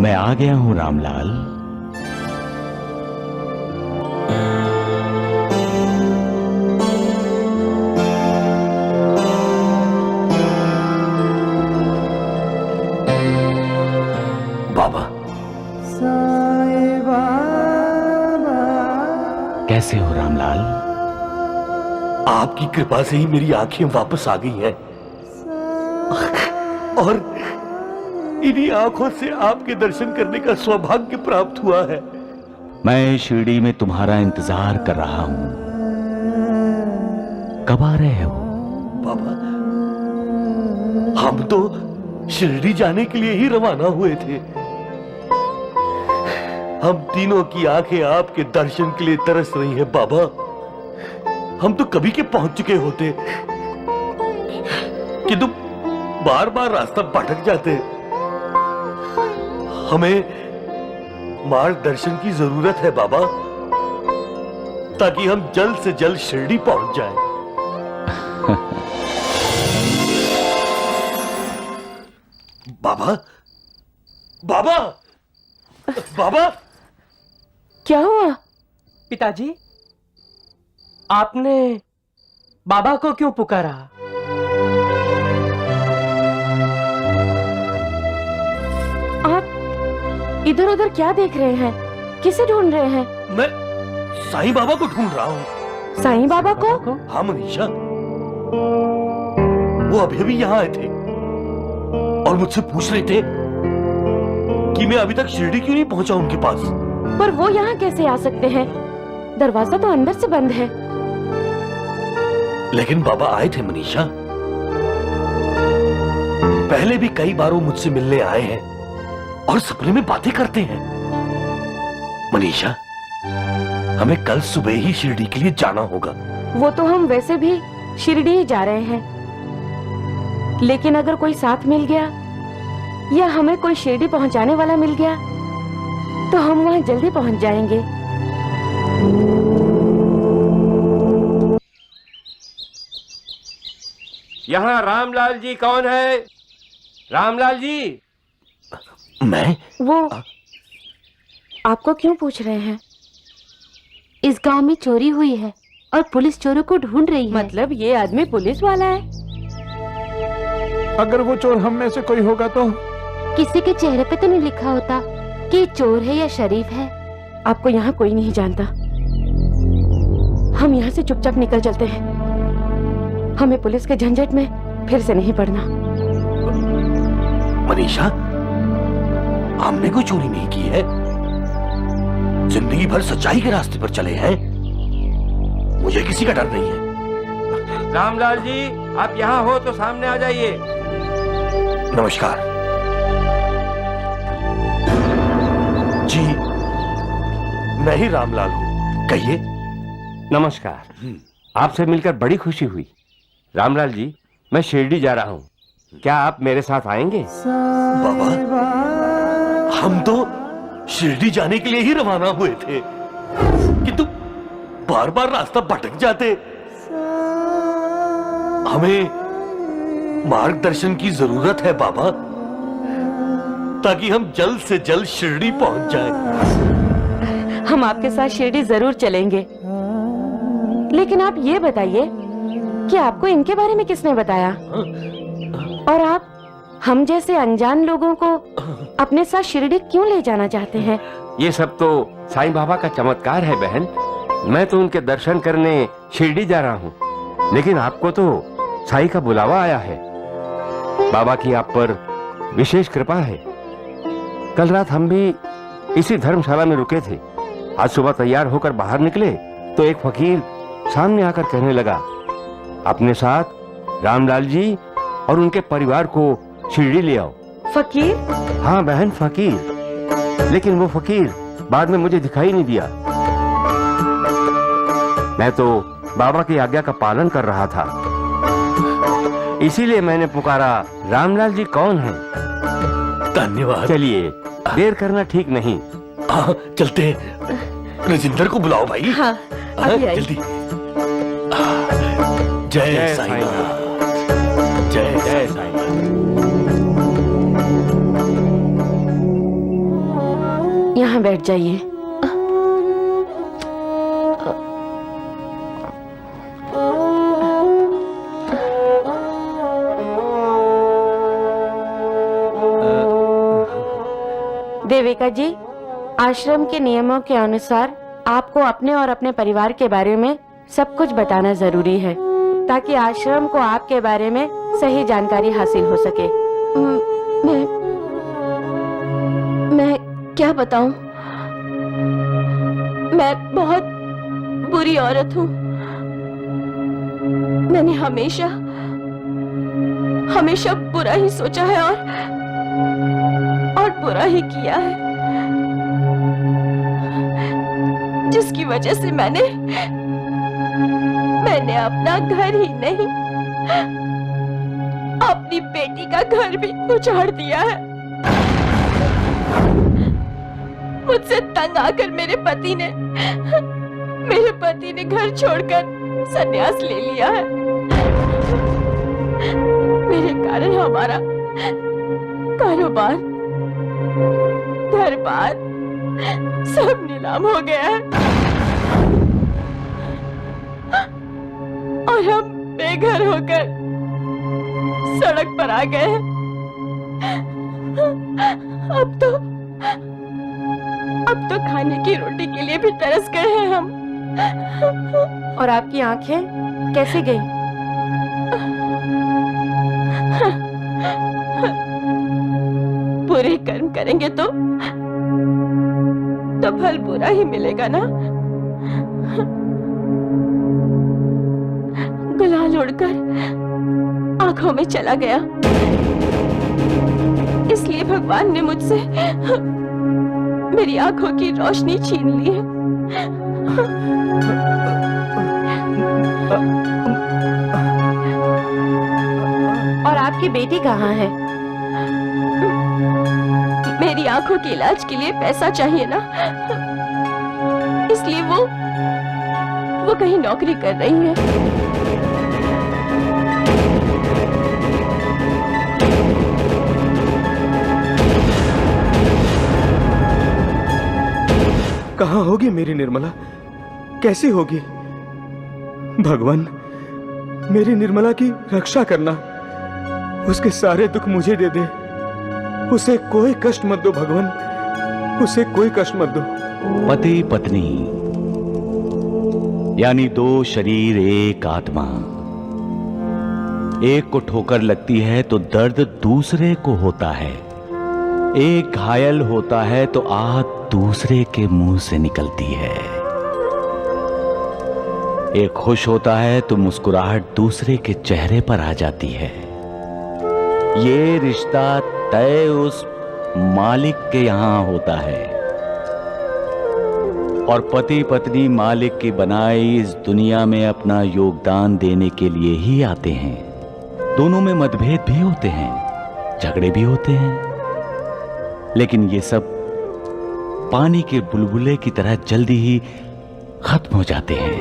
मैं आ गया हूं रामलाल। बाबा, कैसे हो रामलाल? आपकी कृपा से ही मेरी आंखें वापस आ गई हैं और इन्हीं आंखों से आपके दर्शन करने का सौभाग्य प्राप्त हुआ है। मैं शिरडी में तुम्हारा इंतजार कर रहा हूं, कब आ रहे हो? बाबा, हम तो शिरडी जाने के लिए ही रवाना हुए थे। हम तीनों की आंखें आपके दर्शन के लिए तरस रही हैं बाबा। हम तो कभी के पहुंच चुके होते, किंतु बार बार रास्ता भटक जाते। हमें मार्गदर्शन की जरूरत है बाबा, ताकि हम जल्द से जल्द शिरडी पहुंच जाएं। बाबा, बाबा, बाबा, क्या हुआ? पिताजी, आपने बाबा को क्यों पुकारा? आप इधर उधर क्या देख रहे हैं? किसे ढूंढ रहे हैं? मैं साईं बाबा को ढूंढ रहा हूँ। साईं बाबा को? हाँ मनीषा, वो अभी अभी यहाँ आए थे और मुझसे पूछ रहे थे कि मैं अभी तक शिरडी क्यों नहीं पहुंचा उनके पास। पर वो यहाँ कैसे आ सकते हैं? दरवाजा तो अंदर से बंद है। लेकिन बाबा आए थे मनीषा, पहले भी कई बार वो मुझसे मिलने आए हैं और सपने में बातें करते हैं। मनीषा, हमें कल सुबह ही शिरडी के लिए जाना होगा। वो तो हम वैसे भी शिरडी ही जा रहे हैं, लेकिन अगर कोई साथ मिल गया या हमें कोई शिरडी पहुंचाने वाला मिल गया तो हम वहां जल्दी पहुंच जाएंगे। यहाँ रामलाल जी कौन है? रामलाल जी। मैं? वो आपको क्यों पूछ रहे हैं? इस गांव में चोरी हुई है और पुलिस चोरों को ढूंढ रही है। मतलब ये आदमी पुलिस वाला है? अगर वो चोर हम में से कोई होगा तो? किसी के चेहरे पे तो नहीं लिखा होता कि चोर है या शरीफ है। आपको यहाँ कोई नहीं जानता। हम यहाँ से चुपचाप निकल चलते हैं। हमें पुलिस के झंझट में फिर से नहीं पड़ना। मनीषा, हमने कोई चोरी नहीं की है। जिंदगी भर सच्चाई के रास्ते पर चले हैं। मुझे किसी का डर नहीं है। रामलाल जी, आप यहाँ हो तो सामने आ जाइए। नमस्कार जी, मैं ही रामलाल हूँ। कहिए। नमस्कार, आपसे मिलकर बड़ी खुशी हुई। रामलाल जी, मैं शिरडी जा रहा हूँ, क्या आप मेरे साथ आएंगे? बाबा, हम तो शिरडी जाने के लिए ही रवाना हुए थे, किंतु बार बार रास्ता भटक जाते। हमें मार्गदर्शन की जरूरत है बाबा, ताकि हम जल्द से जल्द शिरडी पहुंच जाएं। हम आपके साथ शिरडी जरूर चलेंगे, लेकिन आप ये बताइए कि आपको इनके बारे में किसने बताया? और आप हम जैसे अनजान लोगों को अपने साथ शिरडी क्यों ले जाना चाहते हैं? ये सब तो साईं बाबा का चमत्कार है बहन। मैं तो उनके दर्शन करने शिरडी जा रहा हूँ, लेकिन आपको तो साईं का बुलावा आया है। बाबा की आप पर विशेष कृपा है। कल रात हम भी इसी धर्मशाला में रुके थे। आज सुबह तैयार होकर बाहर निकले तो एक फकीर सामने आकर कहने लगा, अपने साथ रामलाल जी और उनके परिवार को शिरडी ले आओ। फकीर? हाँ बहन, फकीर। लेकिन वो फकीर बाद में मुझे दिखाई नहीं दिया। मैं तो बाबा की आज्ञा का पालन कर रहा था, इसीलिए मैंने पुकारा, रामलाल जी कौन है? धन्यवाद। चलिए, देर करना ठीक नहीं। हाँ, चलते हैं। राजिंदर को बुलाओ भाई। हाँ, अभी आइए। जल्दी। जय साईनाथ, जय जय साईनाथ। यहाँ बैठ जाइए। देविका जी, आश्रम के नियमों के अनुसार आपको अपने और अपने परिवार के बारे में सब कुछ बताना जरूरी है, ताकि आश्रम को आपके बारे में सही जानकारी हासिल हो सके। मैं क्या बताऊं? मैं बहुत बुरी औरत हूं। मैंने हमेशा हमेशा बुरा ही सोचा है और बुरा ही किया है, जिसकी वजह से मैंने अपना घर ही नहीं, अपनी बेटी का घर भी उजाड़ दिया है। मुझसे तंग आकर मेरे पति ने घर छोड़कर संन्यास ले लिया है। मेरे कारण हमारा कारोबार, घर-बार सब नीलाम हो गया है और हम बेघर होकर सड़क पर आ गए हैं। अब तो खाने की रोटी के लिए भी तरस गए हैं हम। और आपकी आंखें कैसे गई? बुरे कर्म करेंगे तो फल बुरा ही मिलेगा ना। गुलाल उड़कर आंखों में चला गया, इसलिए भगवान ने मुझसे मेरी आंखों की रोशनी छीन ली है। और आपकी बेटी कहाँ है? मेरी आंखों के इलाज के लिए पैसा चाहिए ना, इसलिए वो कहीं नौकरी कर रही है। कहाँ होगी मेरी निर्मला? कैसी होगी? भगवान, मेरी निर्मला की रक्षा करना। उसके सारे दुख मुझे दे दे। उसे कोई कष्ट मत दो भगवान, उसे कोई कष्ट मत दो। पति पत्नी यानी दो शरीर एक आत्मा। एक को ठोकर लगती है तो दर्द दूसरे को होता है। एक घायल होता है तो आहट दूसरे के मुंह से निकलती है। एक खुश होता है तो मुस्कुराहट दूसरे के चेहरे पर आ जाती है। ये रिश्ता तय उस मालिक के यहां होता है और पति पत्नी मालिक की बनाई इस दुनिया में अपना योगदान देने के लिए ही आते हैं। दोनों में मतभेद भी होते हैं, झगड़े भी होते हैं, लेकिन ये सब पानी के बुलबुले की तरह जल्दी ही खत्म हो जाते हैं,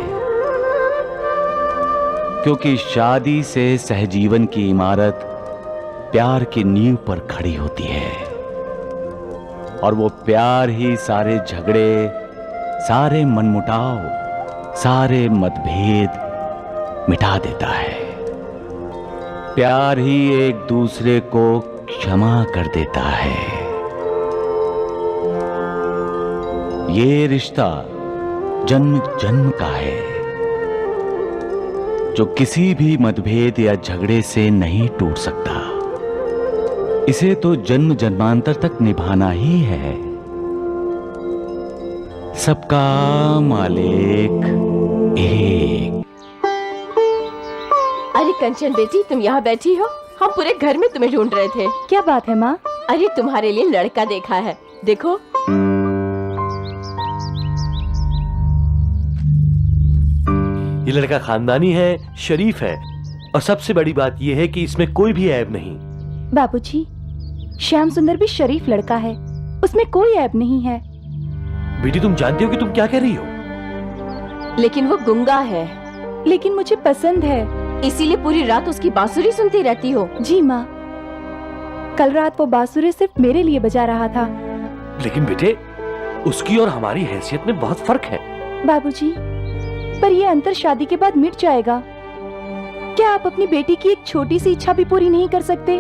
क्योंकि शादी से सहजीवन की इमारत प्यार की नींव पर खड़ी होती है और वो प्यार ही सारे झगड़े, सारे मनमुटाव, सारे मतभेद मिटा देता है। प्यार ही एक दूसरे को क्षमा कर देता है। ये रिश्ता जन्म जन्म का है जो किसी भी मतभेद या झगड़े से नहीं टूट सकता। इसे तो जन्म जन्मांतर तक निभाना ही है। सबका मालिक एक। अरे कंचन बेटी, तुम यहाँ बैठी हो? हम पूरे घर में तुम्हें ढूंढ रहे थे। क्या बात है माँ? अरे तुम्हारे लिए लड़का देखा है, देखो। ये लड़का खानदानी है, शरीफ है और सबसे बड़ी बात ये है कि इसमें कोई भी ऐब नहीं। बाबूजी, श्याम सुंदर भी शरीफ लड़का है, उसमें कोई ऐब नहीं है। बेटी, तुम जानती हो कि तुम क्या कह रही हो? लेकिन वो गुंगा है। लेकिन मुझे पसंद है, इसीलिए पूरी रात उसकी बांसुरी सुनती रहती हो। जी माँ, कल रात वो बांसुरी सिर्फ मेरे लिए बजा रहा था। लेकिन बेटे, उसकी और हमारी हैसियत में बहुत फर्क है। बाबूजी, पर ये अंतर शादी के बाद मिट जाएगा। क्या आप अपनी बेटी की एक छोटी सी इच्छा भी पूरी नहीं कर सकते?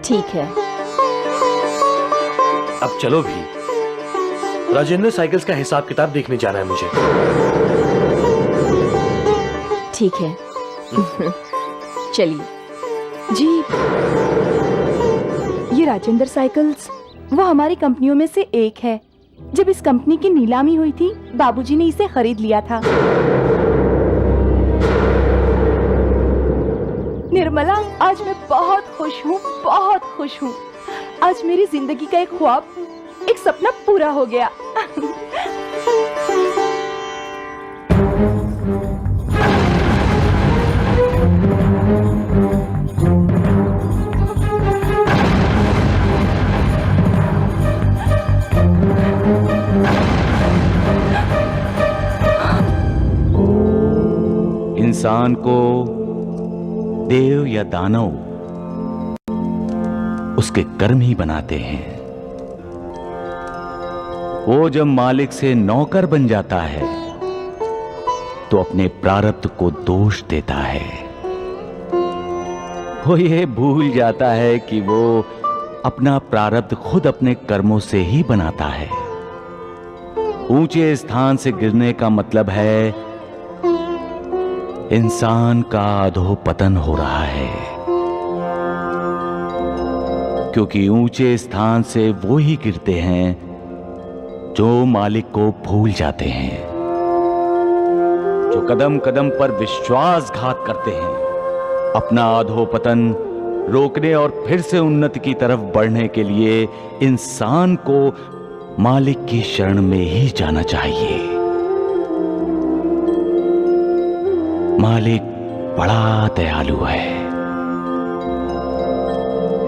ठीक है, अब चलो भी। राजेंद्र साइकिल्स का हिसाब किताब देखने जाना है मुझे। ठीक है। चलिए। जी, ये राजेंद्र साइकिल्स वो हमारी कंपनियों में से एक है जब इस कंपनी की नीलामी हुई थी, बाबूजी ने इसे खरीद लिया था। निर्मला, आज मैं बहुत खुश हूँ, बहुत खुश हूँ। आज मेरी जिंदगी का एक ख्वाब, एक सपना पूरा हो गया। इंसान को देव या दानव उसके कर्म ही बनाते हैं। वो जब मालिक से नौकर बन जाता है तो अपने प्रारब्ध को दोष देता है। वो ये भूल जाता है कि वो अपना प्रारब्ध खुद अपने कर्मों से ही बनाता है। ऊंचे स्थान से गिरने का मतलब है इंसान का अधोपतन हो रहा है, क्योंकि ऊंचे स्थान से वो ही गिरते हैं जो मालिक को भूल जाते हैं, जो कदम कदम पर विश्वासघात करते हैं। अपना अधोपतन रोकने और फिर से उन्नति की तरफ बढ़ने के लिए इंसान को मालिक की शरण में ही जाना चाहिए। मालिक बड़ा दयालु है,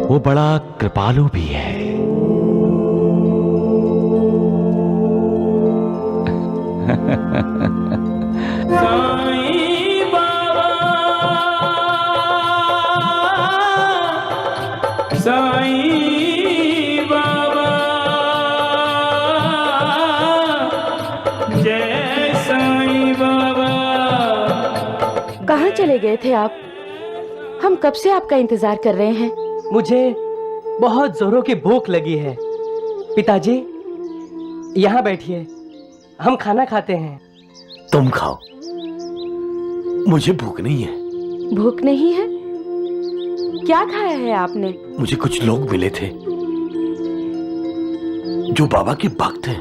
वो बड़ा कृपालु भी है। साईं बाबा, साईं बाबा, जय साईं बाबा। कहाँ चले गए थे आप? हम कब से आपका इंतजार कर रहे हैं। मुझे बहुत जोरों की भूख लगी है। पिताजी, यहाँ बैठिए, हम खाना खाते हैं। तुम खाओ, मुझे भूख नहीं है। भूख नहीं है? क्या खाया है आपने? मुझे कुछ लोग मिले थे जो बाबा के भक्त हैं।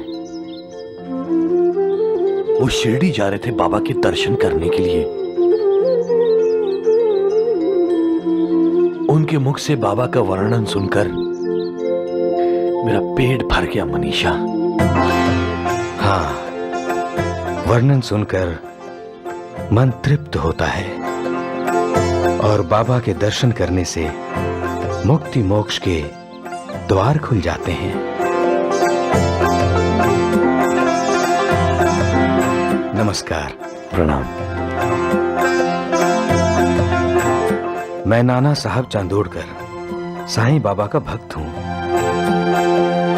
वो शिरडी जा रहे थे बाबा के दर्शन करने के लिए। उनके मुख से बाबा का वर्णन सुनकर मेरा पेट भर गया मनीषा। हाँ, वर्णन सुनकर मन तृप्त होता है और बाबा के दर्शन करने से मुक्ति मोक्ष के द्वार खुल जाते हैं। नमस्कार। प्रणाम। मैं नाना साहब चांदोड़कर साईं बाबा का भक्त हूँ।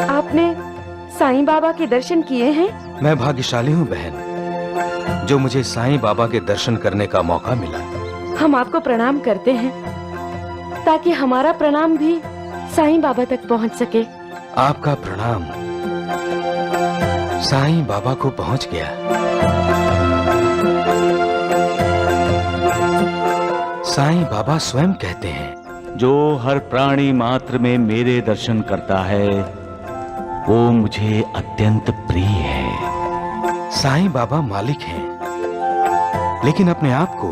आपने साईं बाबा के दर्शन किए हैं? मैं भाग्यशाली हूँ बहन, जो मुझे साईं बाबा के दर्शन करने का मौका मिला। हम आपको प्रणाम करते हैं ताकि हमारा प्रणाम भी साईं बाबा तक पहुंच सके। आपका प्रणाम साईं बाबा को पहुंच गया। साईं बाबा स्वयं कहते हैं, जो हर प्राणी मात्र में मेरे दर्शन करता है वो मुझे अत्यंत प्रिय है। साईं बाबा मालिक हैं, लेकिन अपने आप को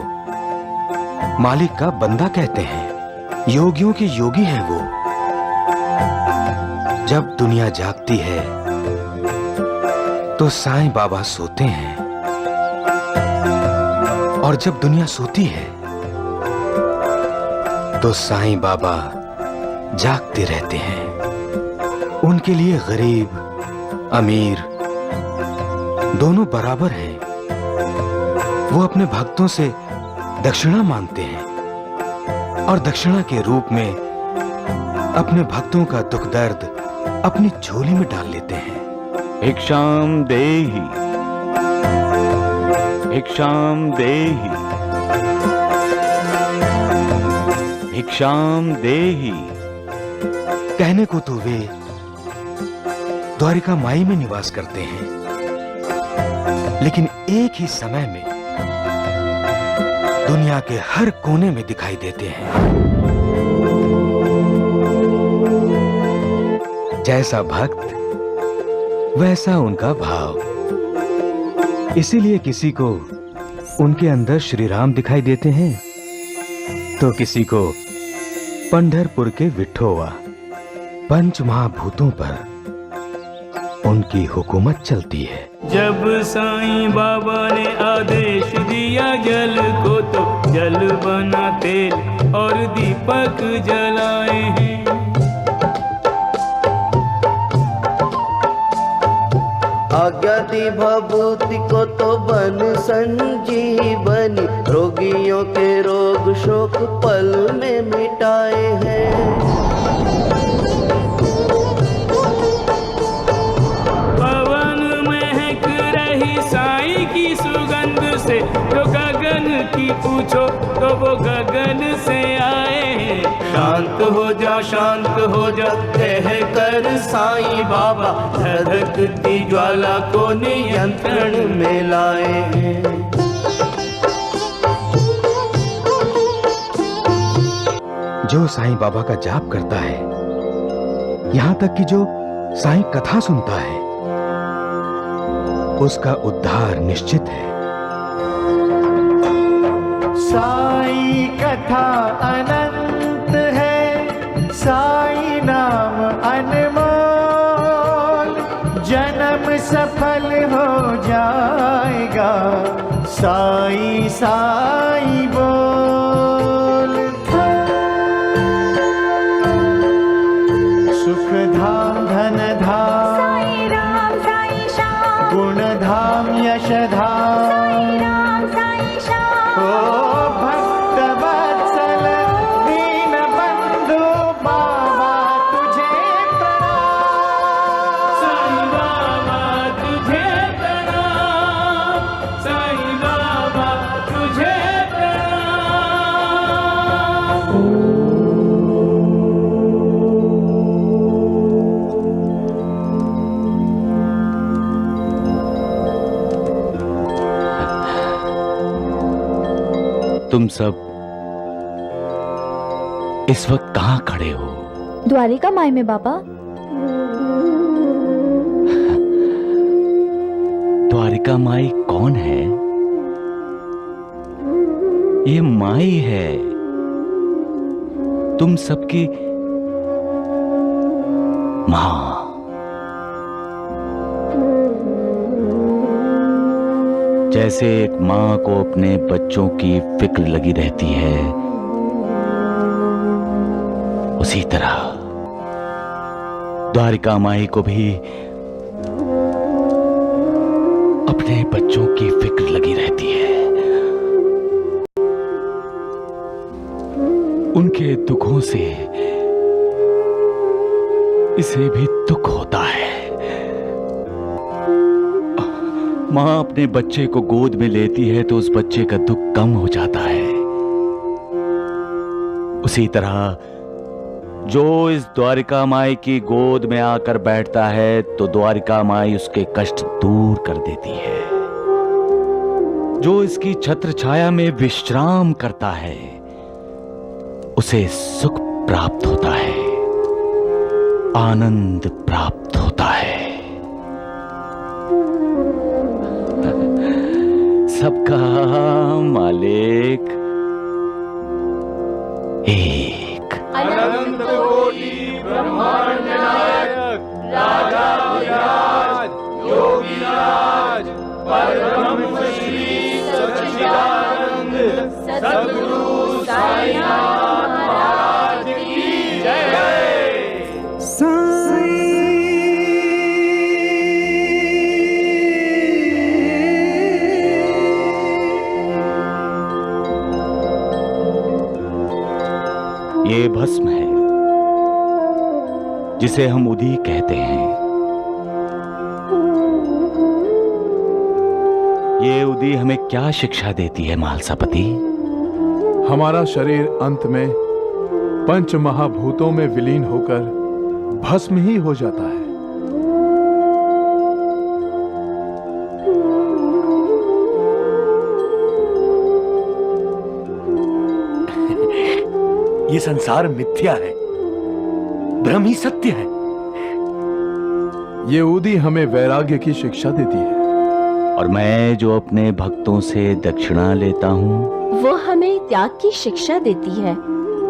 मालिक का बंदा कहते हैं। योगियों के योगी हैं वो। जब दुनिया जागती है तो साईं बाबा सोते हैं, और जब दुनिया सोती है तो साईं बाबा जागते रहते हैं। उनके लिए गरीब अमीर दोनों बराबर हैं। वो अपने भक्तों से दक्षिणा मांगते हैं और दक्षिणा के रूप में अपने भक्तों का दुख दर्द अपनी झोली में डाल लेते हैं। भिक्षाम देहि, भिक्षाम देहि, भिक्षाम देहि। कहने को तो वे द्वारिका माई में निवास करते हैं, लेकिन एक ही समय में दुनिया के हर कोने में दिखाई देते हैं। जैसा भक्त वैसा उनका भाव। इसीलिए किसी को उनके अंदर श्री राम दिखाई देते हैं तो किसी को पंढरपुर के विठोवा। पंच महाभूतों पर उनकी हुकूमत चलती है। जब साईं बाबा ने आदेश दिया जल को तो जल बना तेल और दीपक जलाए हैं। आज्ञा दी भभूति को तो बन संजीवनी, रोगियों के रोग शोक पल में मिटाए हैं। पवन महक रही साईं की सुगंध से, जो गगन की पूछो तो वो गगन से आए हैं। शांत हो जा कह कर साईं बाबा, धधकती ज्वाला को नियंत्रण में लाए हैं। जो साईं बाबा का जाप करता है, यहाँ तक कि जो साईं कथा सुनता है, उसका उद्धार निश्चित है। साईं कथा अनंत है, साईं नाम अनमोल, जन्म सफल हो जाएगा, साईं साईं बोल। सुख धाम धन धाम, साईं राम साईं श्याम, गुण धाम यश धाम, साईं राम साईं श्याम। ओ भक्त वत्सल दीन बंधु बाबा तुझे प्रणाम। साईं बाबा तुझे प्रणाम, साईं बाबा तुझे प्रणाम। तुम सब इस वक्त कहाँ खड़े हो? द्वारिका माई में बाबा। द्वारिका माई कौन है? ये माई है, तुम सबकी मां। जैसे एक मां को अपने बच्चों की फिक्र लगी रहती है, उसी तरह द्वारिका माई को भी अपने बच्चों की फिक्र लगी रहती है। उनके दुखों से इसे भी दुख होता है। मां अपने बच्चे को गोद में लेती है तो उस बच्चे का दुख कम हो जाता है। उसी तरह जो इस द्वारिका माई की गोद में आकर बैठता है तो द्वारिका माई उसके कष्ट दूर कर देती है। जो इसकी छत्र छाया में विश्राम करता है उसे सुख प्राप्त होता है, आनंद प्राप्त होता है। सबका मालिक एक। अनंत कोटि ब्रह्मांड नायक, राजाधिराज, योगीराज, परब्रह्म श्री सच्चिदानंद सद्गुरु साईनाथ महाराज की जय। ये भस्म है जिसे हम उदी कहते हैं। ये उदी हमें क्या शिक्षा देती है मालसापति? हमारा शरीर अंत में पंच महाभूतों में विलीन होकर भस्म ही हो जाता है। ये संसार मिथ्या है, ब्रह्म ही सत्य है। ये उदी हमें वैराग्य की शिक्षा देती है। और मैं जो अपने भक्तों से दक्षिणा लेता हूँ, वो हमें त्याग की शिक्षा देती है।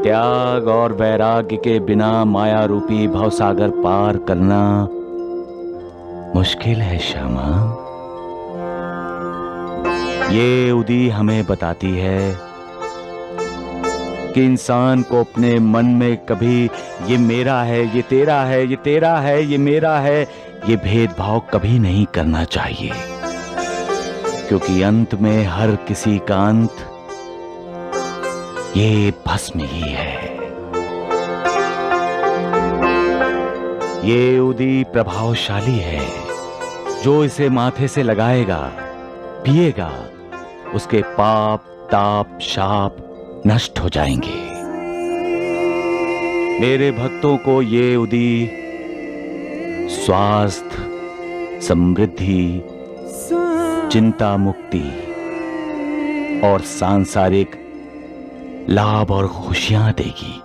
त्याग और वैराग्य के बिना माया रूपी भवसागर पार करना मुश्किल है श्यामा। ये उदी हमें बताती है कि इंसान को अपने मन में कभी ये मेरा है, ये तेरा है, ये तेरा है, ये मेरा है, ये भेदभाव कभी नहीं करना चाहिए, क्योंकि अंत में हर किसी का अंत ये भस्म ही है। ये उदी प्रभावशाली है। जो इसे माथे से लगाएगा, पिएगा, उसके पाप ताप शाप नष्ट हो जाएंगे। मेरे भक्तों को ये उदी स्वास्थ्य, समृद्धि, चिंता मुक्ति और सांसारिक लाभ और खुशियां देगी।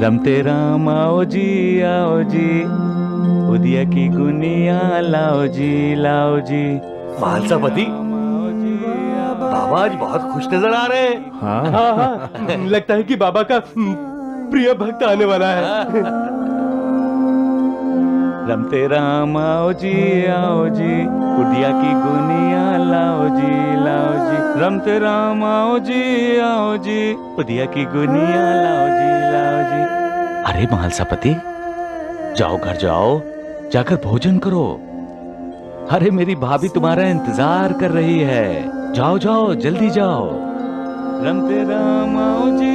रमते राम आओ जी, उदिया की गुनिया लाओ जी। मालसापति, बाबा आज बहुत खुश नजर आ रहे हैं। हाँ, लगता है कि बाबा का प्रिय भक्त आने वाला है। रमते राम आओ जी, उदिया की गुनिया लाओ जी। रमते राम आओ जी, उदिया की गुनिया लाओ जी। अरे महालसापति, जाओ घर जाओ, जाकर भोजन करो। अरे मेरी भाभी तुम्हारा इंतजार कर रही है। जाओ जाओ, जल्दी जाओ। रमते राम आओ जी,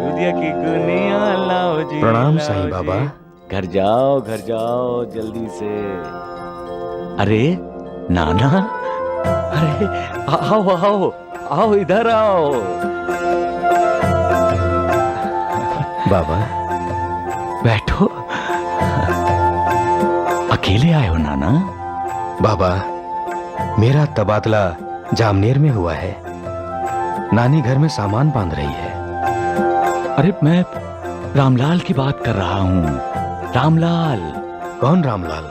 उदिया की गुनिया लाओ जी। प्रणाम साईं बाबा। घर जाओ जल्दी से। अरे नाना, अरे आओ इधर आओ। बाबा बैठो। अकेले आए हो नाना? बाबा, मेरा तबादला जामनेर में हुआ है। नानी घर में सामान बांध रही है। अरे मैं रामलाल की बात कर रहा हूँ। रामलाल। कौन रामलाल?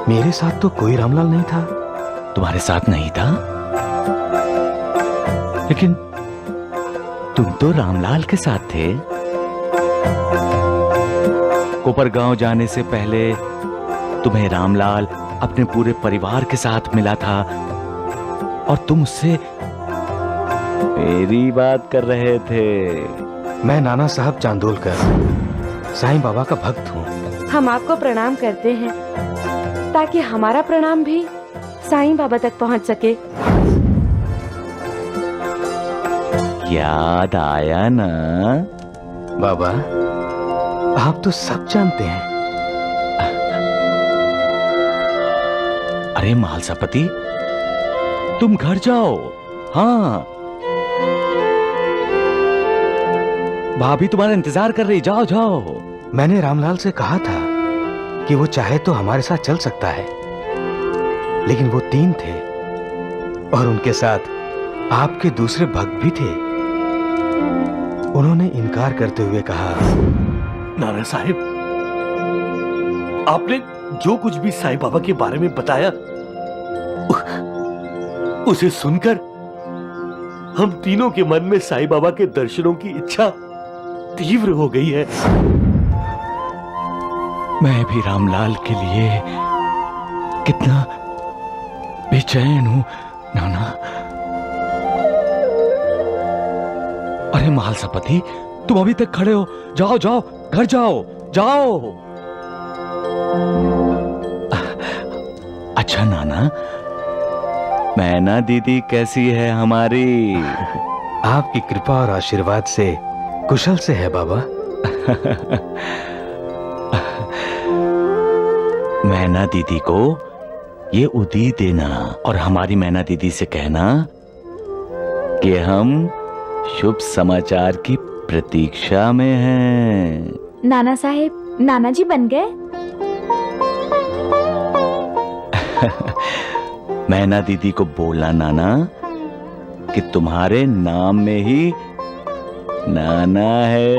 मेरे साथ तो कोई रामलाल नहीं था। तुम्हारे साथ नहीं था? लेकिन तुम तो रामलाल के साथ थे। कोपरगांव जाने से पहले तुम्हें रामलाल अपने पूरे परिवार के साथ मिला था और तुम उससे मेरी बात कर रहे थे। मैं नाना साहब चांदोलकर, साईं बाबा का भक्त हूँ। हम आपको प्रणाम करते हैं ताकि हमारा प्रणाम भी साईं बाबा तक पहुँच सके। याद आया ना? बाबा, आप तो सब जानते हैं। अरे महालसापति, तुम घर जाओ। हाँ, भाभी तुम्हारा इंतजार कर रही। जाओ जाओ। मैंने रामलाल से कहा था कि वो चाहे तो हमारे साथ चल सकता है, लेकिन वो 3 थे और उनके साथ आपके दूसरे भक्त भी थे। उन्होंने इनकार करते हुए कहा, नाना साहिब, आपने जो कुछ भी साईं बाबा के बारे में बताया, उसे सुनकर हम तीनों के मन में साईं बाबा के दर्शनों की इच्छा तीव्र हो गई है। मैं भी रामलाल के लिए कितना बेचैन हूं नाना। अरे महालसापति, तुम अभी तक खड़े हो? जाओ जाओ, घर जाओ। अच्छा नाना, मैना दीदी कैसी है हमारी? आपकी कृपा और आशीर्वाद से कुशल से है बाबा। मैना दीदी को ये उदी देना और हमारी मैना दीदी से कहना कि हम शुभ समाचार की प्रतीक्षा में हैं। नाना साहेब, नाना जी बन गए? मैना दीदी को बोलना नाना कि तुम्हारे नाम में ही नाना है।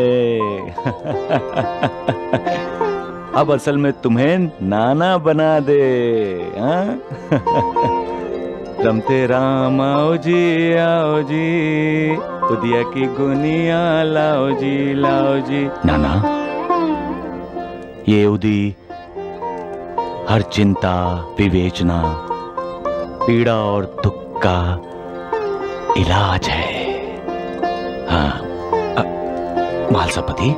अब असल में तुम्हें नाना बना दे। हाँ? रमते राम आओ जी उदिया की गुनिया लाओ जी। नाना, ये उदी हर चिंता, विवेचना, पीड़ा और दुख का इलाज है। हाँ, मालसापति,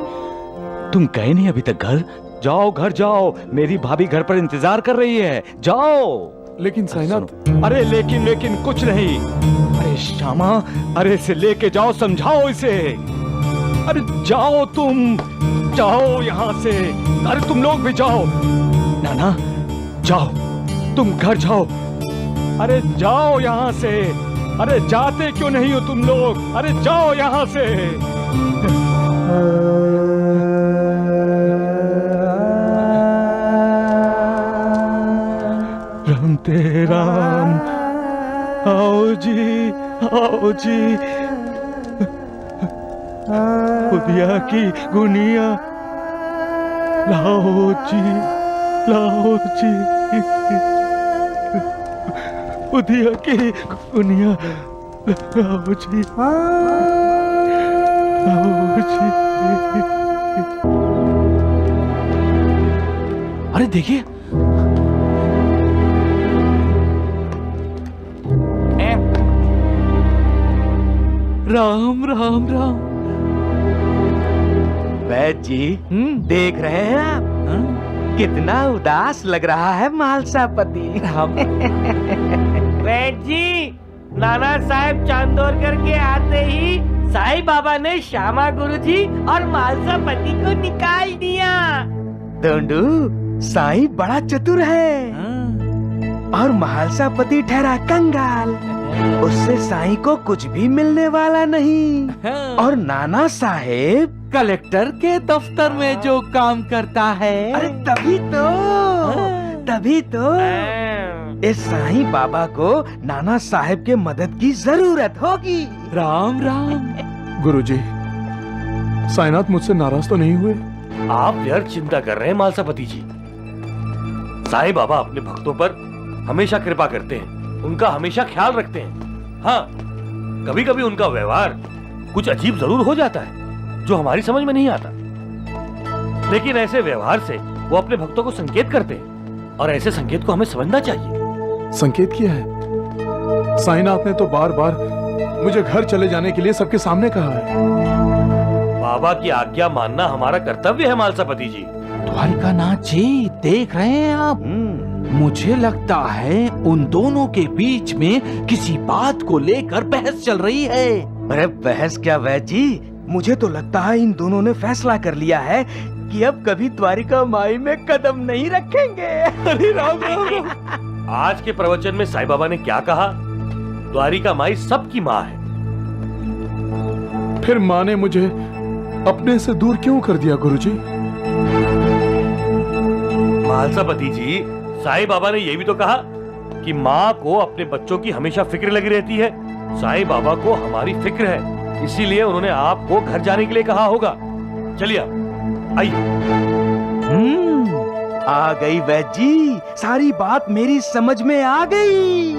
तुम गए नहीं अभी तक घर? जाओ, घर जाओ, मेरी भाभी घर पर इंतजार कर रही है, जाओ। लेकिन साईनाथ, अरे लेकिन कुछ नहीं। अरे श्यामा, अरे इसे लेके जाओ, समझाओ इसे। अरे जाओ, तुम जाओ यहाँ से। अरे तुम लोग भी जाओ। नाना, जाओ, तुम घर जाओ। अरे जाओ यहाँ से। अरे जाते क्यों नहीं हो तुम लोग? अरे जाओ यहाँ से। रमते राम आओ जी उदिया की गुनिया लाओ जी उदिया की गुनिया लाओ जी। अरे देखिए, राम राम राम। वैद्य जी, देख रहे हैं आप? कितना उदास लग रहा है मालसापति। वैद्य जी, नाना साहब चांदोरकर के आते ही साईं बाबा ने श्यामा गुरुजी और मालसापति को निकाल दिया। धोंडू, साईं बड़ा चतुर है और मालसापति ठहरा कंगाल। उससे साईं को कुछ भी मिलने वाला नहीं। और नाना साहेब कलेक्टर के दफ्तर में जो काम करता है। अरे तभी तो इस साईं बाबा को नाना साहेब के मदद की जरूरत होगी। राम राम। गुरुजी, साईनाथ मुझसे नाराज तो नहीं हुए? आप व्यर्थ चिंता कर रहे हैं मालसापति जी। साईं बाबा अपने भक्तों पर हमेशा कृपा करते हैं, उनका हमेशा ख्याल रखते हैं। हाँ, कभी कभी उनका व्यवहार कुछ अजीब जरूर हो जाता है जो हमारी समझ में नहीं आता, लेकिन ऐसे व्यवहार से वो अपने भक्तों को संकेत करते हैं और ऐसे संकेत को हमें समझना चाहिए। संकेत किया है? साईनाथ ने तो बार बार मुझे घर चले जाने के लिए सबके सामने कहा है। बाबा की आज्ञा मानना हमारा कर्तव्य है मालसापति जी। द्वारिकानाथ जी, देख रहे हैं आप? मुझे लगता है उन दोनों के बीच में किसी बात को लेकर बहस चल रही है। अरे बहस क्या वैद्य जी, मुझे तो लगता है इन दोनों ने फैसला कर लिया है कि अब कभी द्वारिका माई में कदम नहीं रखेंगे। अरे राम राम। आज के प्रवचन में साईं बाबा ने क्या कहा? द्वारिका माई सबकी माँ है। फिर माँ ने मुझे अपने से दूर क्यों कर दिया गुरुजी? मालसापति जी, साईं बाबा ने यह भी तो कहा कि माँ को अपने बच्चों की हमेशा फिक्र लगी रहती है। साईं बाबा को हमारी फिक्र है, इसीलिए उन्होंने आपको घर जाने के लिए कहा होगा। चलिए आप आइए। आ गई वैद्य जी, सारी बात मेरी समझ में आ गई।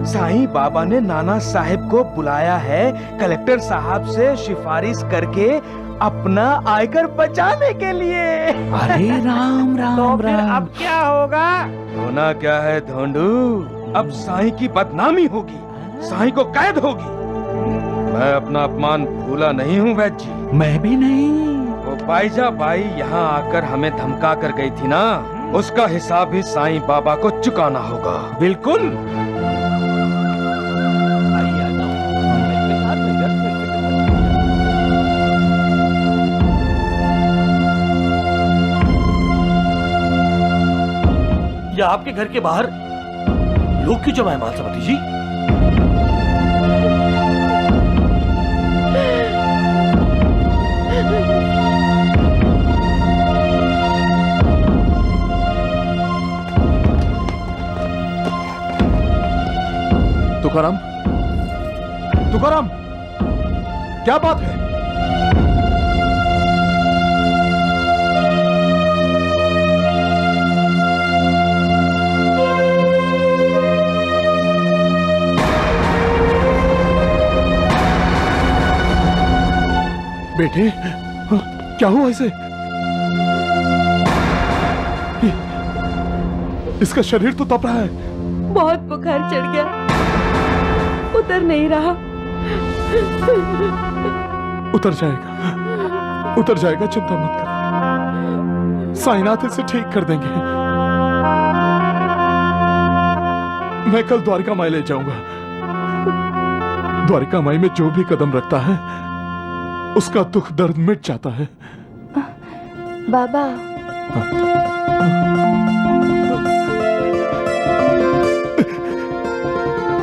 साईं बाबा ने नाना साहेब को बुलाया है कलेक्टर साहब से सिफारिश करके अपना आयकर बचाने के लिए। अरे राम राम तो फिर राम। अब क्या होगा? होना क्या है धोंडू, अब साईं की बदनामी होगी, साईं को कैद होगी। मैं अपना अपमान भूला नहीं हूँ वैद्य जी। मैं भी नहीं। वो बाईजा बाई यहाँ आकर हमें धमका कर गई थी ना, उसका हिसाब भी साईं बाबा को चुकाना होगा। बिल्कुल। या आपके घर के बाहर लोग क्यों जमा है मालसापति जी? तुकाराम, तुकाराम, क्या बात है? बेटे, क्या हुआ इसे? इसका शरीर तो तप रहा है। बहुत बुखार चढ़ गया, उतर नहीं रहा। उतर जाएगा, उतर जाएगा, चिंता मत कर। साईनाथ इसे ठीक कर देंगे। मैं कल द्वारिका माई ले जाऊंगा। द्वारिका माई में जो भी कदम रखता है उसका दुख दर्द मिट जाता है। बाबा,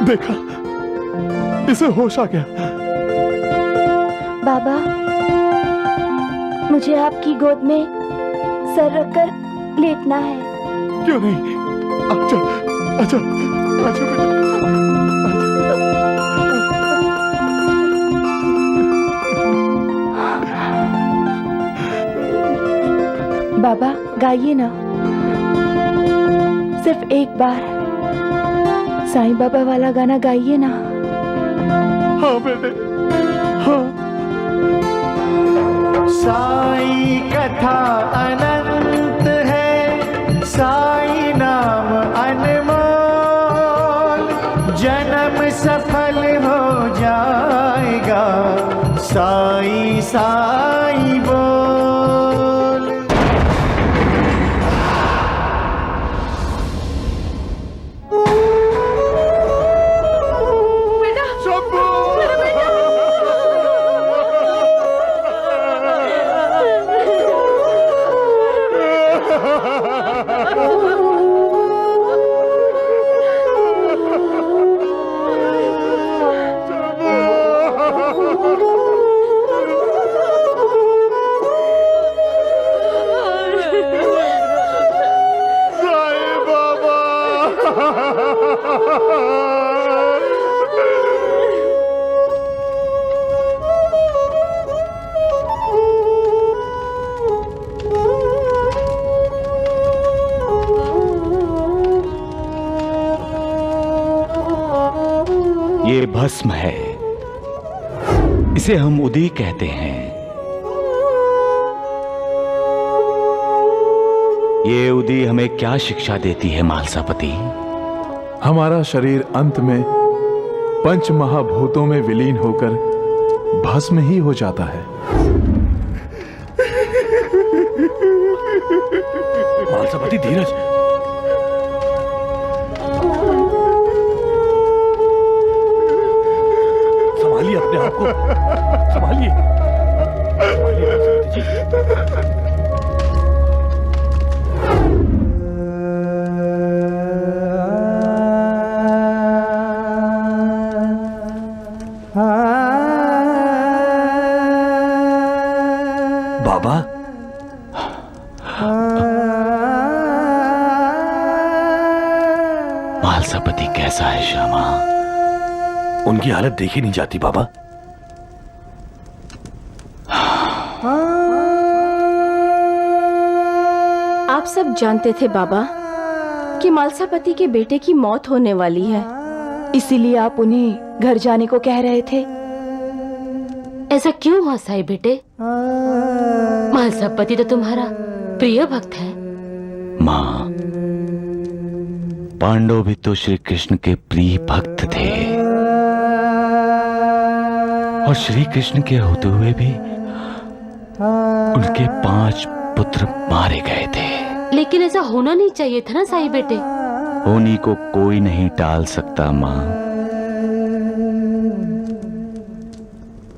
देखा, इसे होश आ गया। बाबा, मुझे आपकी गोद में सर रखकर लेटना है। क्यों नहीं? आजा, आजा, आजा बेटा। बाबा, गाइए ना, सिर्फ एक बार साईं बाबा वाला गाना गाइए ना। हाँ बेटे, हाँ। साई कथा अनंत है, साई नाम अनमोल, जन्म सफल हो जाएगा, साई साई बोल। ये भस्म है, इसे हम उदी कहते हैं। ये उदी हमें क्या शिक्षा देती है मालसापति? हमारा शरीर अंत में पंच महाभूतों में विलीन होकर भस्म ही हो जाता है। मालसापति, धीरज। संभालिए अपने आप को, संभालिए, संभालिए मालसापति जी। बाबा, मालसापति कैसा है श्यामा? उनकी हालत देखी नहीं जाती बाबा। आप सब जानते थे बाबा कि मालसापति के बेटे की मौत होने वाली है, इसीलिए आप उन्हें घर जाने को कह रहे थे। ऐसा क्यों हुआ साई बेटे? मालसापति तो तुम्हारा प्रिय भक्त है। माँ, पांडव भी तो श्री कृष्ण के प्रिय भक्त थे, और श्री कृष्ण के होते हुए भी उनके 5 पुत्र मारे गए थे। लेकिन ऐसा होना नहीं चाहिए था ना साई बेटे। होनी को कोई नहीं टाल सकता माँ।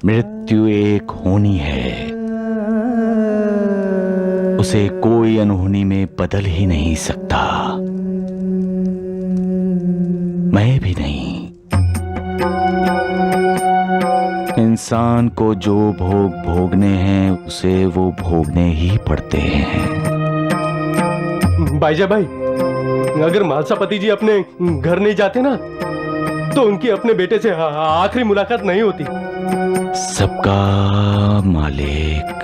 मृत्यु एक होनी है, उसे कोई अनहोनी में बदल ही नहीं सकता, मैं भी नहीं। इंसान को जो भोग भोगने हैं उसे वो भोगने ही पड़ते हैं। बाईजा भाई, अगर मालसापति जी अपने घर नहीं जाते ना तो उनकी अपने बेटे से आखिरी मुलाकात नहीं होती। सबका मालिक